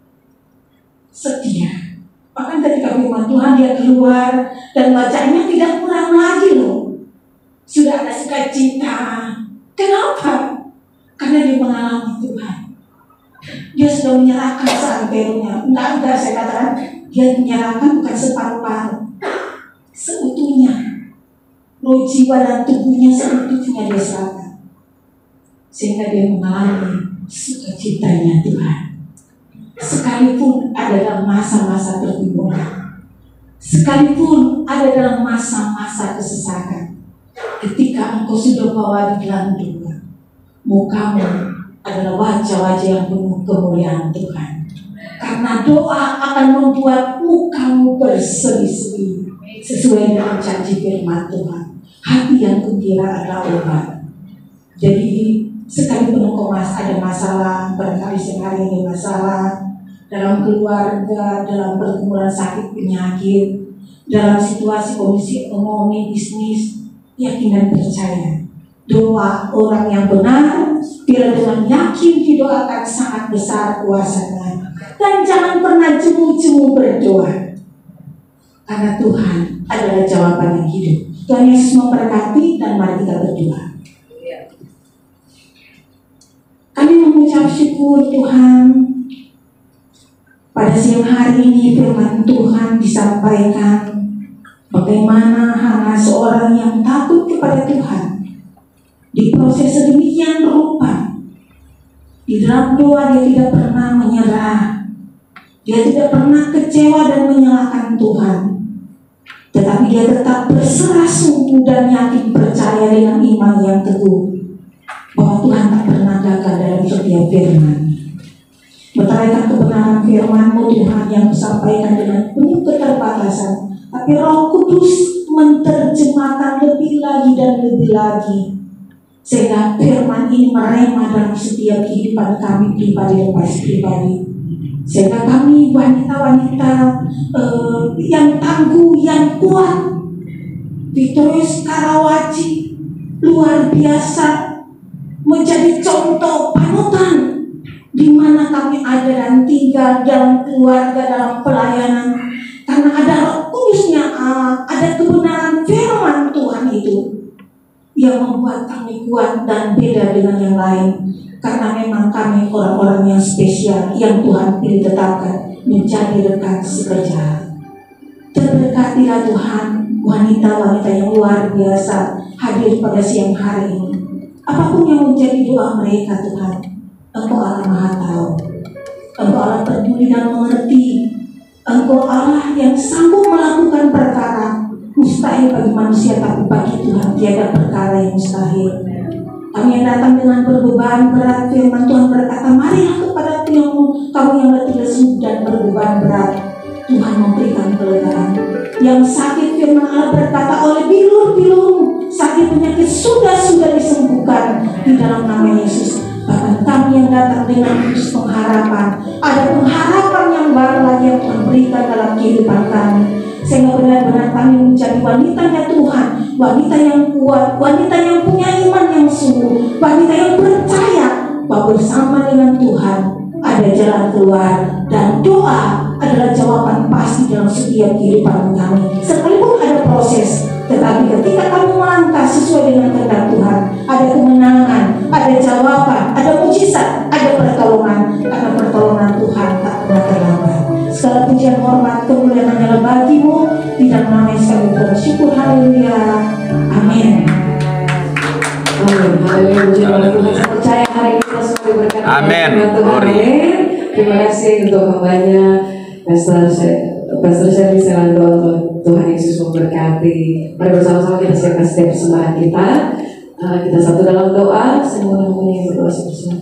setia. Bahkan ketika firman Tuhan dia keluar dan wajahnya tidak kurang lagi loh. Sudah ada sukacita. Kenapa? Karena dia mengalami Tuhan. Dia sudah menyerahkan seantero-nya. Enggak saya katakan dia menyerahkan bukan separuh-paruh, seutuhnya. Roh, jiwa dan tubuhnya seutuhnya dia serahkan. Sehingga dia mengalami sukacitanya Tuhan. Sekalipun ada dalam masa-masa pergumulan, sekalipun ada dalam masa-masa kesesakan, ketika engkau sudah bawa di dalam doa, mukamu adalah wajah-wajah yang penuh kemuliaan Tuhan. Karena doa akan membuat mukamu berseri-seri sesuai dengan janji firman Tuhan. Hati yang gembira adalah obat. Jadi sekalipun engkau ada masalah, barangkali sehari ini masalah dalam keluarga, dalam pergumulan sakit penyakit, dalam situasi kondisi ekonomi, bisnis, yakin dan percaya. Doa orang yang benar, bila dengan yakin didoakan sangat besar kuasanya. Dan jangan pernah jemu-jemu berdoa. Karena Tuhan adalah jawaban yang hidup. Tuhan Yesus memberkati dan mari kita berdoa. Kami mengucap syukur Tuhan. Pada siang hari ini firman Tuhan disampaikan. Bagaimana Hana seorang yang takut kepada Tuhan diproses sedemikian rupa. Di dalam doa dia tidak pernah menyerah. Dia tidak pernah kecewa dan menyalahkan Tuhan. tetapi dia tetap berserah sungguh dan yakin percaya dengan iman yang teguh bahwa Tuhan tak pernah gagal dalam setiap firman. Meteraikan kebenaran firman-Mu Tuhan yang disampaikan dengan penuh keterbatasan, tapi Roh Kudus menerjemahkan lebih lagi dan lebih lagi, sehingga firman ini merema dalam setiap kehidupan kami pribadi dan pribadi. Sehingga kami wanita-wanita yang tangguh, yang kuat, Victorious Karawaci, luar biasa, menjadi contoh panutan di mana kami ada dan tinggal dalam keluarga, dalam pelayanan, karena ada Roh Kudusnya, ada kebenaran firman Tuhan itu yang membuat kami kuat dan beda dengan yang lain. Karena memang kami orang-orang yang spesial yang Tuhan pilih tetapkan menjadi rekan sekerja. Terberkatilah Tuhan wanita-wanita yang luar biasa hadir pada siang hari ini. Apapun yang menjadi doa mereka Tuhan, Engkau Allah Maha Tahu. Engkau Allah peduli dan mengerti. Engkau Allah yang sanggup melakukan perkara mustahil bagi manusia, tapi bagi Tuhan tiada perkara yang mustahil. Kami yang datang dengan berbeban berat, firman Tuhan berkata, marilah kepada kamu yang letih lesu dan berbeban berat. Tuhan memberikan kelegaan. Yang sakit, firman Allah berkata, oleh bilur-bilur sakit penyakit sudah disembuhkan di dalam nama Yesus. Bahkan kami yang datang dengan khusus pengharapan, ada pengharapan yang baru lagi yang Tuhan berikan dalam kehidupan kami, sehingga benar-benar kami menjadi wanitanya Tuhan, wanita yang kuat, wanita yang punya iman yang sungguh, wanita yang percaya bahwa bersama dengan Tuhan ada jalan keluar, dan doa adalah jawaban pasti dalam setiap kehidupan kami. Sekalipun ada proses, tetapi ketika kami melangkah sesuai dengan kehendak Tuhan, ada kemenangan, ada jawaban, ada mujizat, ada pertolongan, karena pertolongan Tuhan tak pernah terlambat. Segala pujian, hormat, kemuliaan hanyalah bagi-Mu. Di dalam nama Yesus kami bersyukur. Haleluya. Amin. Saya percaya hari ini kita semua diberkati. Amin. Amin. Terima kasih untuk hambanya Pastor Sherly Selando. Tuhan Yesus memberkati. Mari bersama-sama kita siapkan setiap persembahan kita. Kita satu dalam doa. Semua teman-teman yang berdoa bersama.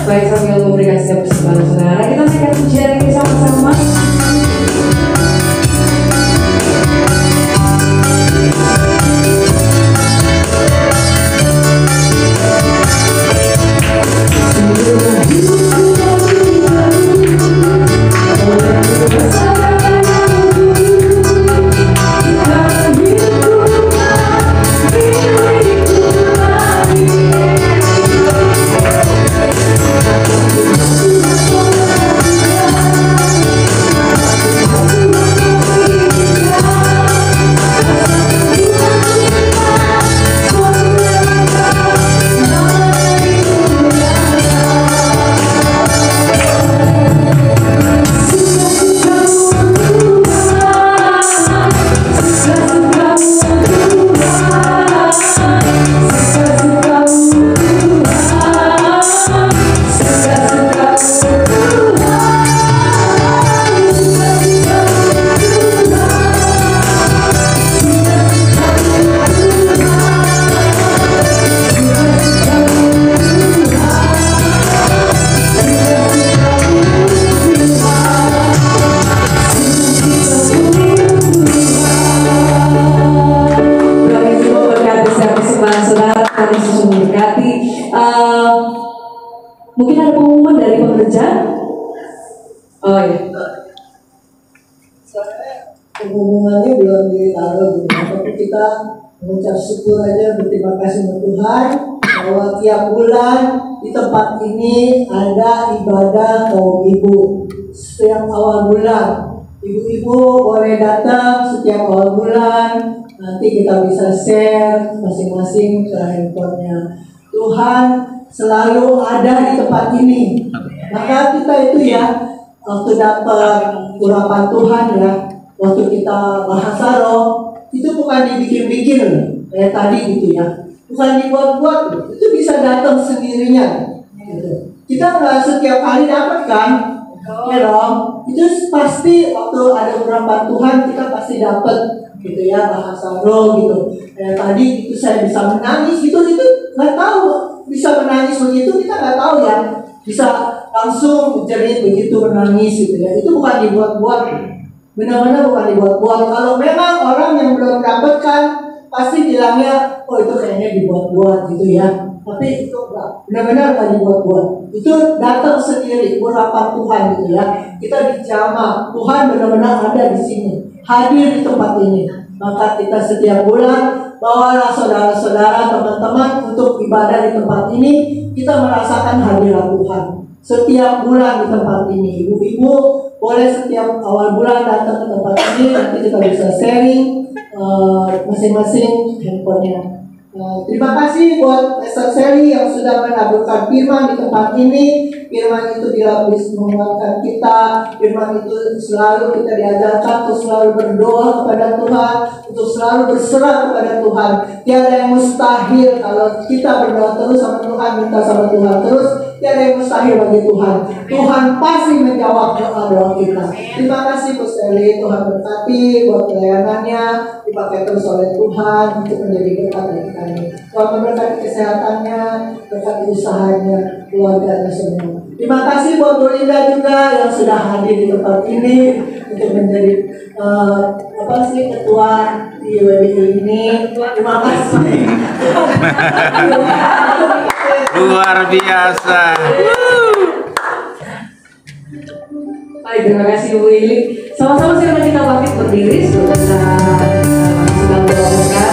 Baik, sambil memberikan setiap persembahan saudara, kita naikkan pujian ini sama-sama. We'll be right back. Pengumumannya belum ditaruh gitu, tapi kita mengucap syukur aja, berterima kasih sama Tuhan bahwa tiap bulan di tempat ini ada ibadah kaum ibu setiap awal bulan. Ibu-ibu boleh datang setiap awal bulan, nanti kita bisa share masing-masing ke handphonenya. Tuhan selalu ada di tempat ini. Maka kita itu ya, waktu dapat urapan Tuhan ya, waktu kita bahasa roh, itu bukan dibikin-bikin kayak tadi gitu ya, bukan dibuat-buat, itu bisa datang sendirinya gitu. Kita nggak setiap kali dapat kan, ya dong. Itu pasti waktu ada urapan Tuhan kita pasti dapat gitu ya, bahasa roh gitu. Kayak tadi itu saya bisa menangis gitu, itu nggak tahu bisa menangis begitu, kita nggak tahu ya, bisa langsung jerit begitu menangis gitu ya. Itu bukan dibuat-buat, benar-benar bukan dibuat-buat. Kalau memang orang yang belum dapatkan pasti bilangnya, oh itu kayaknya dibuat-buat gitu ya. Tapi itu enggak, benar-benar enggak dibuat-buat. Itu datang sendiri, urapan Tuhan gitu ya. Kita dijamah, Tuhan benar-benar ada di sini, hadir di tempat ini. Maka kita setiap bulan bawalah saudara-saudara, teman-teman untuk ibadah di tempat ini. Kita merasakan hadirat Tuhan setiap bulan di tempat ini. Ibu-ibu boleh setiap awal bulan datang ke tempat ini, nanti kita bisa sharing masing-masing handphonenya. Terima kasih buat Esther Sally yang sudah menaburkan firman di tempat ini. Firman itu bila bisa menguatkan kita, firman itu selalu kita diajarkan untuk selalu berdoa kepada Tuhan, untuk selalu berserah kepada Tuhan. Tiada yang mustahil kalau kita berdoa terus sama Tuhan, minta sama Tuhan terus. Tiada yang mustahil bagi Tuhan. Tuhan pasti menjawab doa-doa kita. Terima kasih Bu Sally, Tuhan berkati buat pelayanannya, dipakai terus oleh Tuhan untuk menjadi berkat bagi kami. Tuhan memberkati kesehatannya, berkati usahanya, keluarganya semua. Terima kasih buat Bu Linda juga yang sudah hadir di tempat ini untuk menjadi ketua di WBI ini. Terima kasih. Luar biasa. Baik, terima kasih Bu Ili. Sama-sama silakan kita bangkit berdiri sebelum kita sedang berdoa.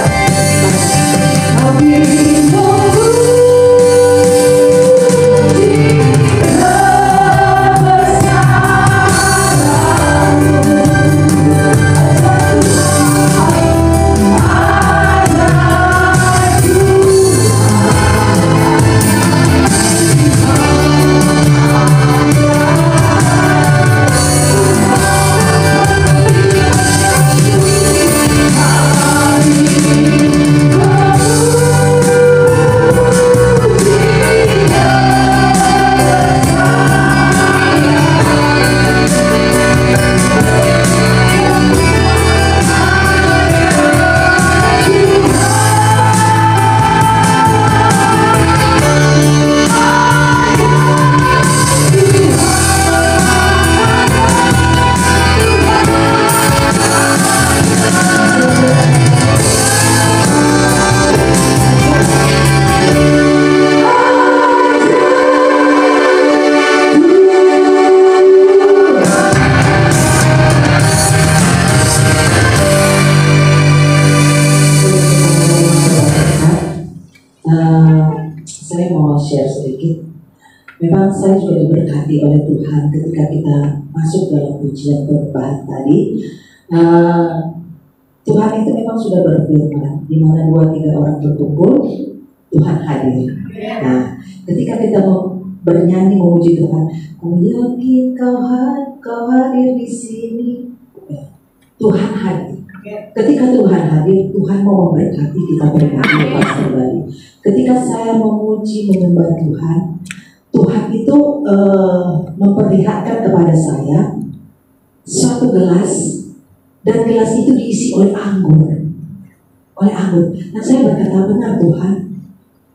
Saya mau share sedikit. Memang saya juga diberkati oleh Tuhan ketika kita masuk dalam pujian perubahan tadi. Tuhan itu memang sudah berfirman, di mana 2-3 orang berkumpul, Tuhan hadir. Nah, ketika kita mau bernyanyi memuji Tuhan, ku yakin kau hadir di sini. Tuhan hadir. Ketika Tuhan hadir, Tuhan mau memberkati kita pribadi. Ketika saya memuji menyembah Tuhan, Tuhan itu memperlihatkan kepada saya suatu gelas, dan gelas itu diisi oleh anggur. Dan saya berkata, benar Tuhan,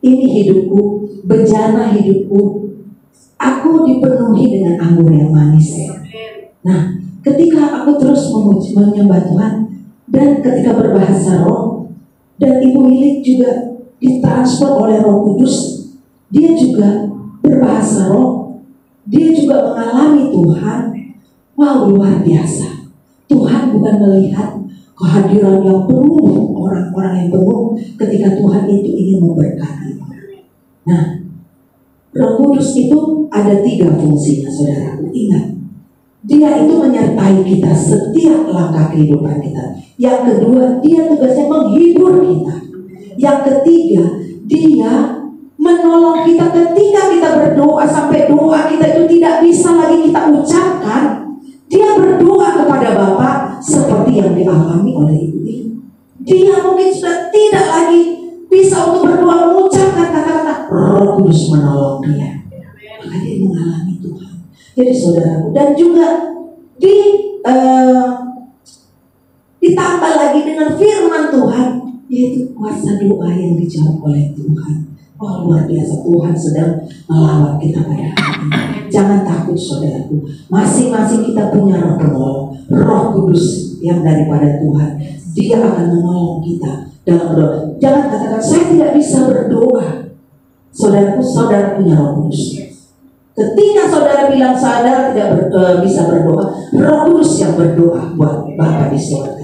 ini hidupku, bejana hidupku, aku dipenuhi dengan anggur yang manis. Nah, ketika aku terus memuji menyembah Tuhan, dan ketika berbahasa roh, dan Ibu Milik juga ditransfer oleh Roh Kudus, dia juga berbahasa roh, dia juga mengalami Tuhan. Wow, luar biasa. Tuhan bukan melihat kehadiran yang penuh, orang-orang yang penuh ketika Tuhan itu ingin memberkati. Nah, Roh Kudus itu ada 3 fungsinya, saudaraku. Ingat, Dia itu menyertai kita setiap langkah kehidupan kita. Yang kedua, Dia tugasnya menghibur kita. Yang ketiga, Dia menolong kita ketika kita berdoa sampai doa kita itu tidak bisa lagi kita ucapkan. Dia berdoa kepada Bapa seperti yang dialami oleh ibu ini. Dia mungkin sudah tidak lagi bisa untuk berdoa mengucapkan kata-kata. Roh Kudus menolong dia. Maka dia mengalami Tuhan. Jadi saudaraku, dan juga ditambah lagi dengan firman Tuhan, yaitu kuasa doa yang dijawab oleh Tuhan. Oh, luar biasa, Tuhan sedang melawat kita pada hari ini. Jangan takut saudaraku, masing-masing kita punya roh penolong, Roh Kudus yang daripada Tuhan. Dia akan menolong kita dalam berdoa. Jangan katakan, saya tidak bisa berdoa. Saudaraku, saudara punya Roh Kudus. Ketika saudara bilang saudara tidak bisa berdoa, Roh Kudus yang berdoa buat Bapa di surga.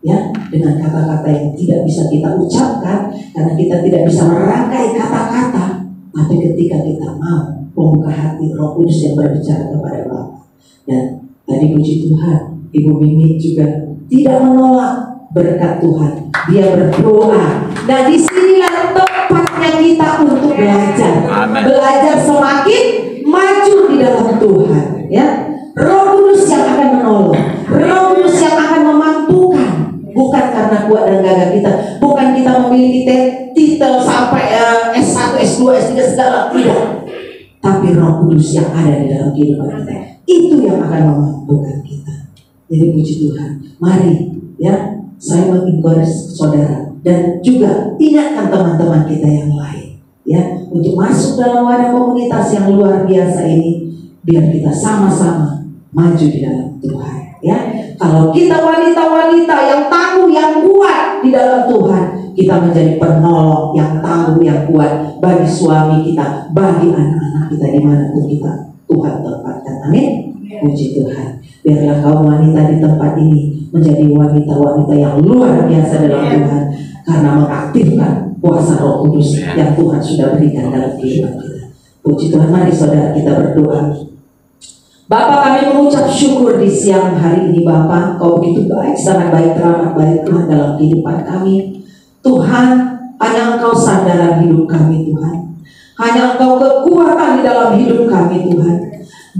Ya, dengan kata-kata yang tidak bisa kita ucapkan karena kita tidak bisa merangkai kata-kata, tapi ketika kita mau membuka hati, Roh Kudus yang berbicara kepada Bapa. Dan tadi puji Tuhan, Ibu Mimi juga tidak menolak berkat Tuhan. Dia berdoa. Nah, disinilah tempatnya kita untuk belajar. Amen. Belajar semakin maju di dalam Tuhan. Ya, Roh Kudus yang akan menolong, Roh Kudus yang akan memampukan. Bukan karena kuat dan gagah kita, bukan kita memiliki titel sampai S1, S2, S3 segala, tidak. Tapi Roh Kudus yang ada di dalam kehidupan kita, itu yang akan memampukan kita. Jadi puji Tuhan, mari ya, saya mengingatkan saudara dan juga ingatkan teman-teman kita yang lain ya, untuk masuk dalam wadah komunitas yang luar biasa ini, biar kita sama-sama maju di dalam Tuhan ya. Kalau kita wanita-wanita yang tangguh, yang kuat di dalam Tuhan, kita menjadi penolong yang tangguh, yang kuat bagi suami kita, bagi anak-anak kita dimanapun kita Tuhan tempatkan. Amin. Puji Tuhan. Biarlah kaum wanita di tempat ini menjadi wanita-wanita yang luar biasa dalam Tuhan, karena mengaktifkan kuasa Roh Kudus yang Tuhan sudah berikan dalam kehidupan kita. Puji Tuhan. Mari saudara kita berdoa. Bapa, kami mengucap syukur di siang hari ini. Bapa, Kau begitu baik, sangat baik, teramat baik Tuhan dalam kehidupan kami. Tuhan, hanya Engkau sandaran hidup kami Tuhan. Hanya Engkau kekuatan di dalam hidup kami Tuhan.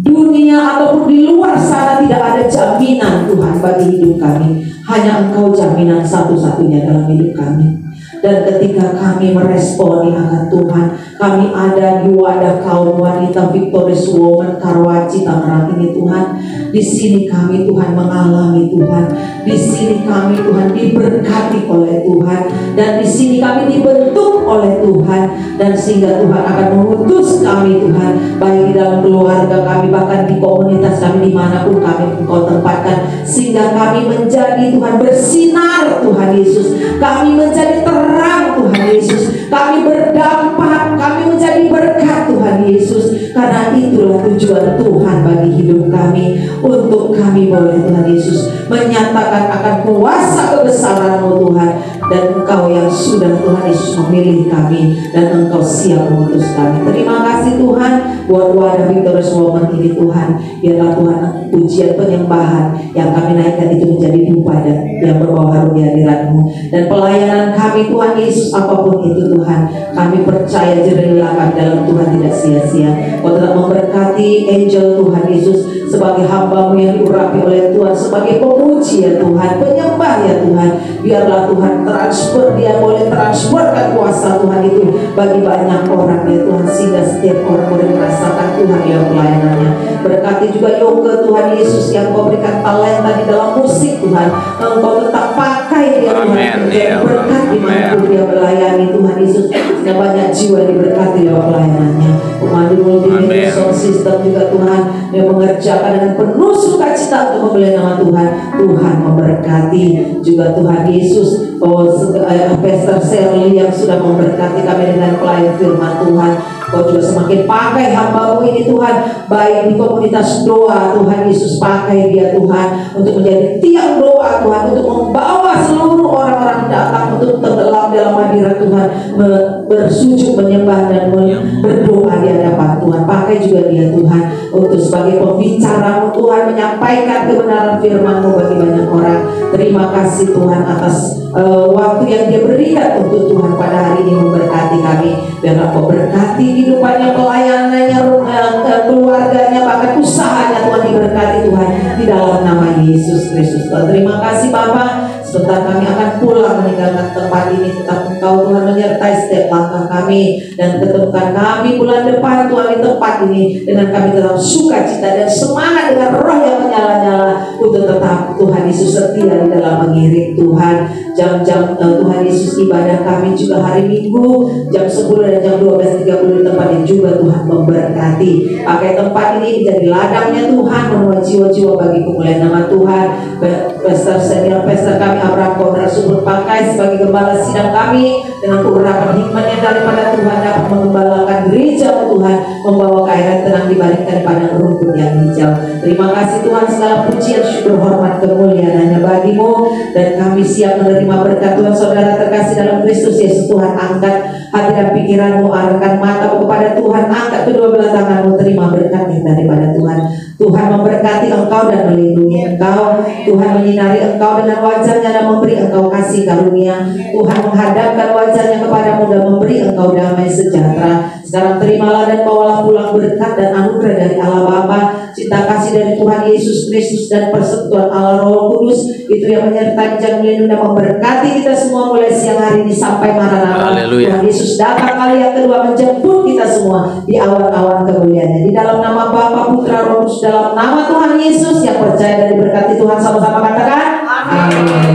Dunia ataupun di luar sana tidak ada jaminan Tuhan bagi hidup kami. Hanya Engkau jaminan satu-satunya dalam hidup kami. Dan ketika kami meresponi akan Tuhan, kami ada di wadah kaum wanita Victorious Woman Karawaci Tangerang ini Tuhan. Di sini kami Tuhan mengalami Tuhan. Di sini kami Tuhan diberkati oleh Tuhan. Dan di sini kami dibentuk oleh Tuhan. Dan sehingga Tuhan akan mengutus kami Tuhan, baik di dalam keluarga kami, bahkan di komunitas kami, dimanapun kami Engkau tempatkan. Sehingga kami menjadi Tuhan bersinar Tuhan Yesus. Kami menjadi terang Tuhan Yesus. Kami berdampak, kami menjadi berkat Tuhan Yesus. Karena itulah tujuan Tuhan bagi hidup kami, untuk kami boleh Tuhan Yesus menyatakan akan kuasa kebesaran-Mu Tuhan. Dan Engkau yang sudah Tuhan Yesus memilih kami, dan Engkau siap mengutus kami. Terima kasih Tuhan buat wadah Victorious Woman ini Tuhan. Biarlah Tuhan pujian penyembahan yang kami naikkan itu menjadi dupa dan yang berbau harum di hadirat-Mu. Dan pelayanan kami Tuhan Yesus apapun itu Tuhan, kami percaya jerilah kami dalam Tuhan tidak sia-sia. Kau telah memberkati Angel Tuhan Yesus sebagai hamba-Mu yang diurapi oleh Tuhan, sebagai pemuji ya Tuhan, penyembah ya Tuhan. Biarlah Tuhan transfer, dia boleh transferkan kuasa Tuhan itu bagi banyak orang ya Tuhan, sehingga setiap orang boleh merasakan Tuhan ya pelayanannya. Berkati juga Yoga Tuhan Yesus yang Kau berikan talenta di dalam musik Tuhan. Engkau tetap pakai dia Tuhan, berkat dimanapun dia melayani Tuhan Yesus, sehingga banyak jiwa diberkati dalam pelayanannya. Pemandu multimedia sound system juga Tuhan yang mengerjakan dengan penuh sukacita untuk membela nama Tuhan. Tuhan memberkati juga Tuhan Yesus. Oh, Pastor Shirley yang sudah memberkati kami dengan pelayan firman Tuhan. Kau juga semakin pakai hamba-Mu ini Tuhan, baik di komunitas doa Tuhan Yesus, pakai dia Tuhan untuk menjadi tiang doa Tuhan, untuk membawa seluruh orang-orang datang untuk tenggelam dalam hadirat Tuhan, bersujud menyembah dan berdoa di hadapan Tuhan. Pakai juga dia Tuhan untuk sebagai pembicara Tuhan, menyampaikan kebenaran firman-Mu bagi banyak orang. Terima kasih Tuhan atas waktu yang dia berikan untuk Tuhan pada hari ini, memberkati kami. Biarlah Kau berkati kehidupannya, pelayanannya, keluarganya, bahkan usahanya Tuhan, diberkati Tuhan di dalam nama Yesus Kristus. Tuhan, terima kasih Bapa. Sebentar kami akan pulang meninggalkan tempat ini, tetap Engkau Tuhan menyertai setiap langkah kami, dan ketemukan kami bulan depan Tuhan di tempat ini dengan kami tetap sukacita dan semangat dengan roh yang menyala-nyala untuk tetap Tuhan Yesus setia di dalam mengiring Tuhan. Jam-jam Tuhan Yesus ibadah kami juga hari Minggu jam 10 dan jam 12.30 di tempat yang juga Tuhan memberkati. Pakai tempat ini menjadi ladangnya Tuhan, menuai jiwa-jiwa bagi kemuliaan nama Tuhan. Pastor senior pastor kami Abraham Kondra Subur pakai sebagai gembala sidang kami, dengan urapan hikmatnya daripada Tuhan dapat mengembalakan gereja Tuhan, membawa keairan tenang dibaringkan pada rumput yang hijau. Terima kasih Tuhan, segala pujian, syukur, hormat, kemuliaan hanya bagi-Mu, dan kami siap menerima berkat Tuhan. Saudara terkasih dalam Kristus Yesus, Tuhan angkat hati dan pikiran-Mu, arahkan mata kepada Tuhan, angkat kedua belah tangan-Mu, terima berkat daripada Tuhan. Tuhan memberkati engkau dan melindungi engkau. Tuhan menyinari engkau dengan wajahnya dan memberi engkau kasih karunia. Tuhan menghadapkan wajahnya kepadamu dan memberi engkau damai sejahtera. Sekarang terimalah dan bawalah pulang berkat dan anugerah dari Allah Bapa, cinta kasih dari Tuhan Yesus Kristus, dan persekutuan Allah Roh Kudus itu yang menyertai, jangan melindungi dan memberkati kita semua mulai siang hari ini sampai Maranatha. Tuhan Yesus datang kali yang kedua menjemput kita semua di awan-awan kemuliaannya. Di dalam nama Bapa, Putra, Roh Kudus, dalam nama Tuhan Yesus yang percaya dan diberkati Tuhan, sama-sama katakan amin.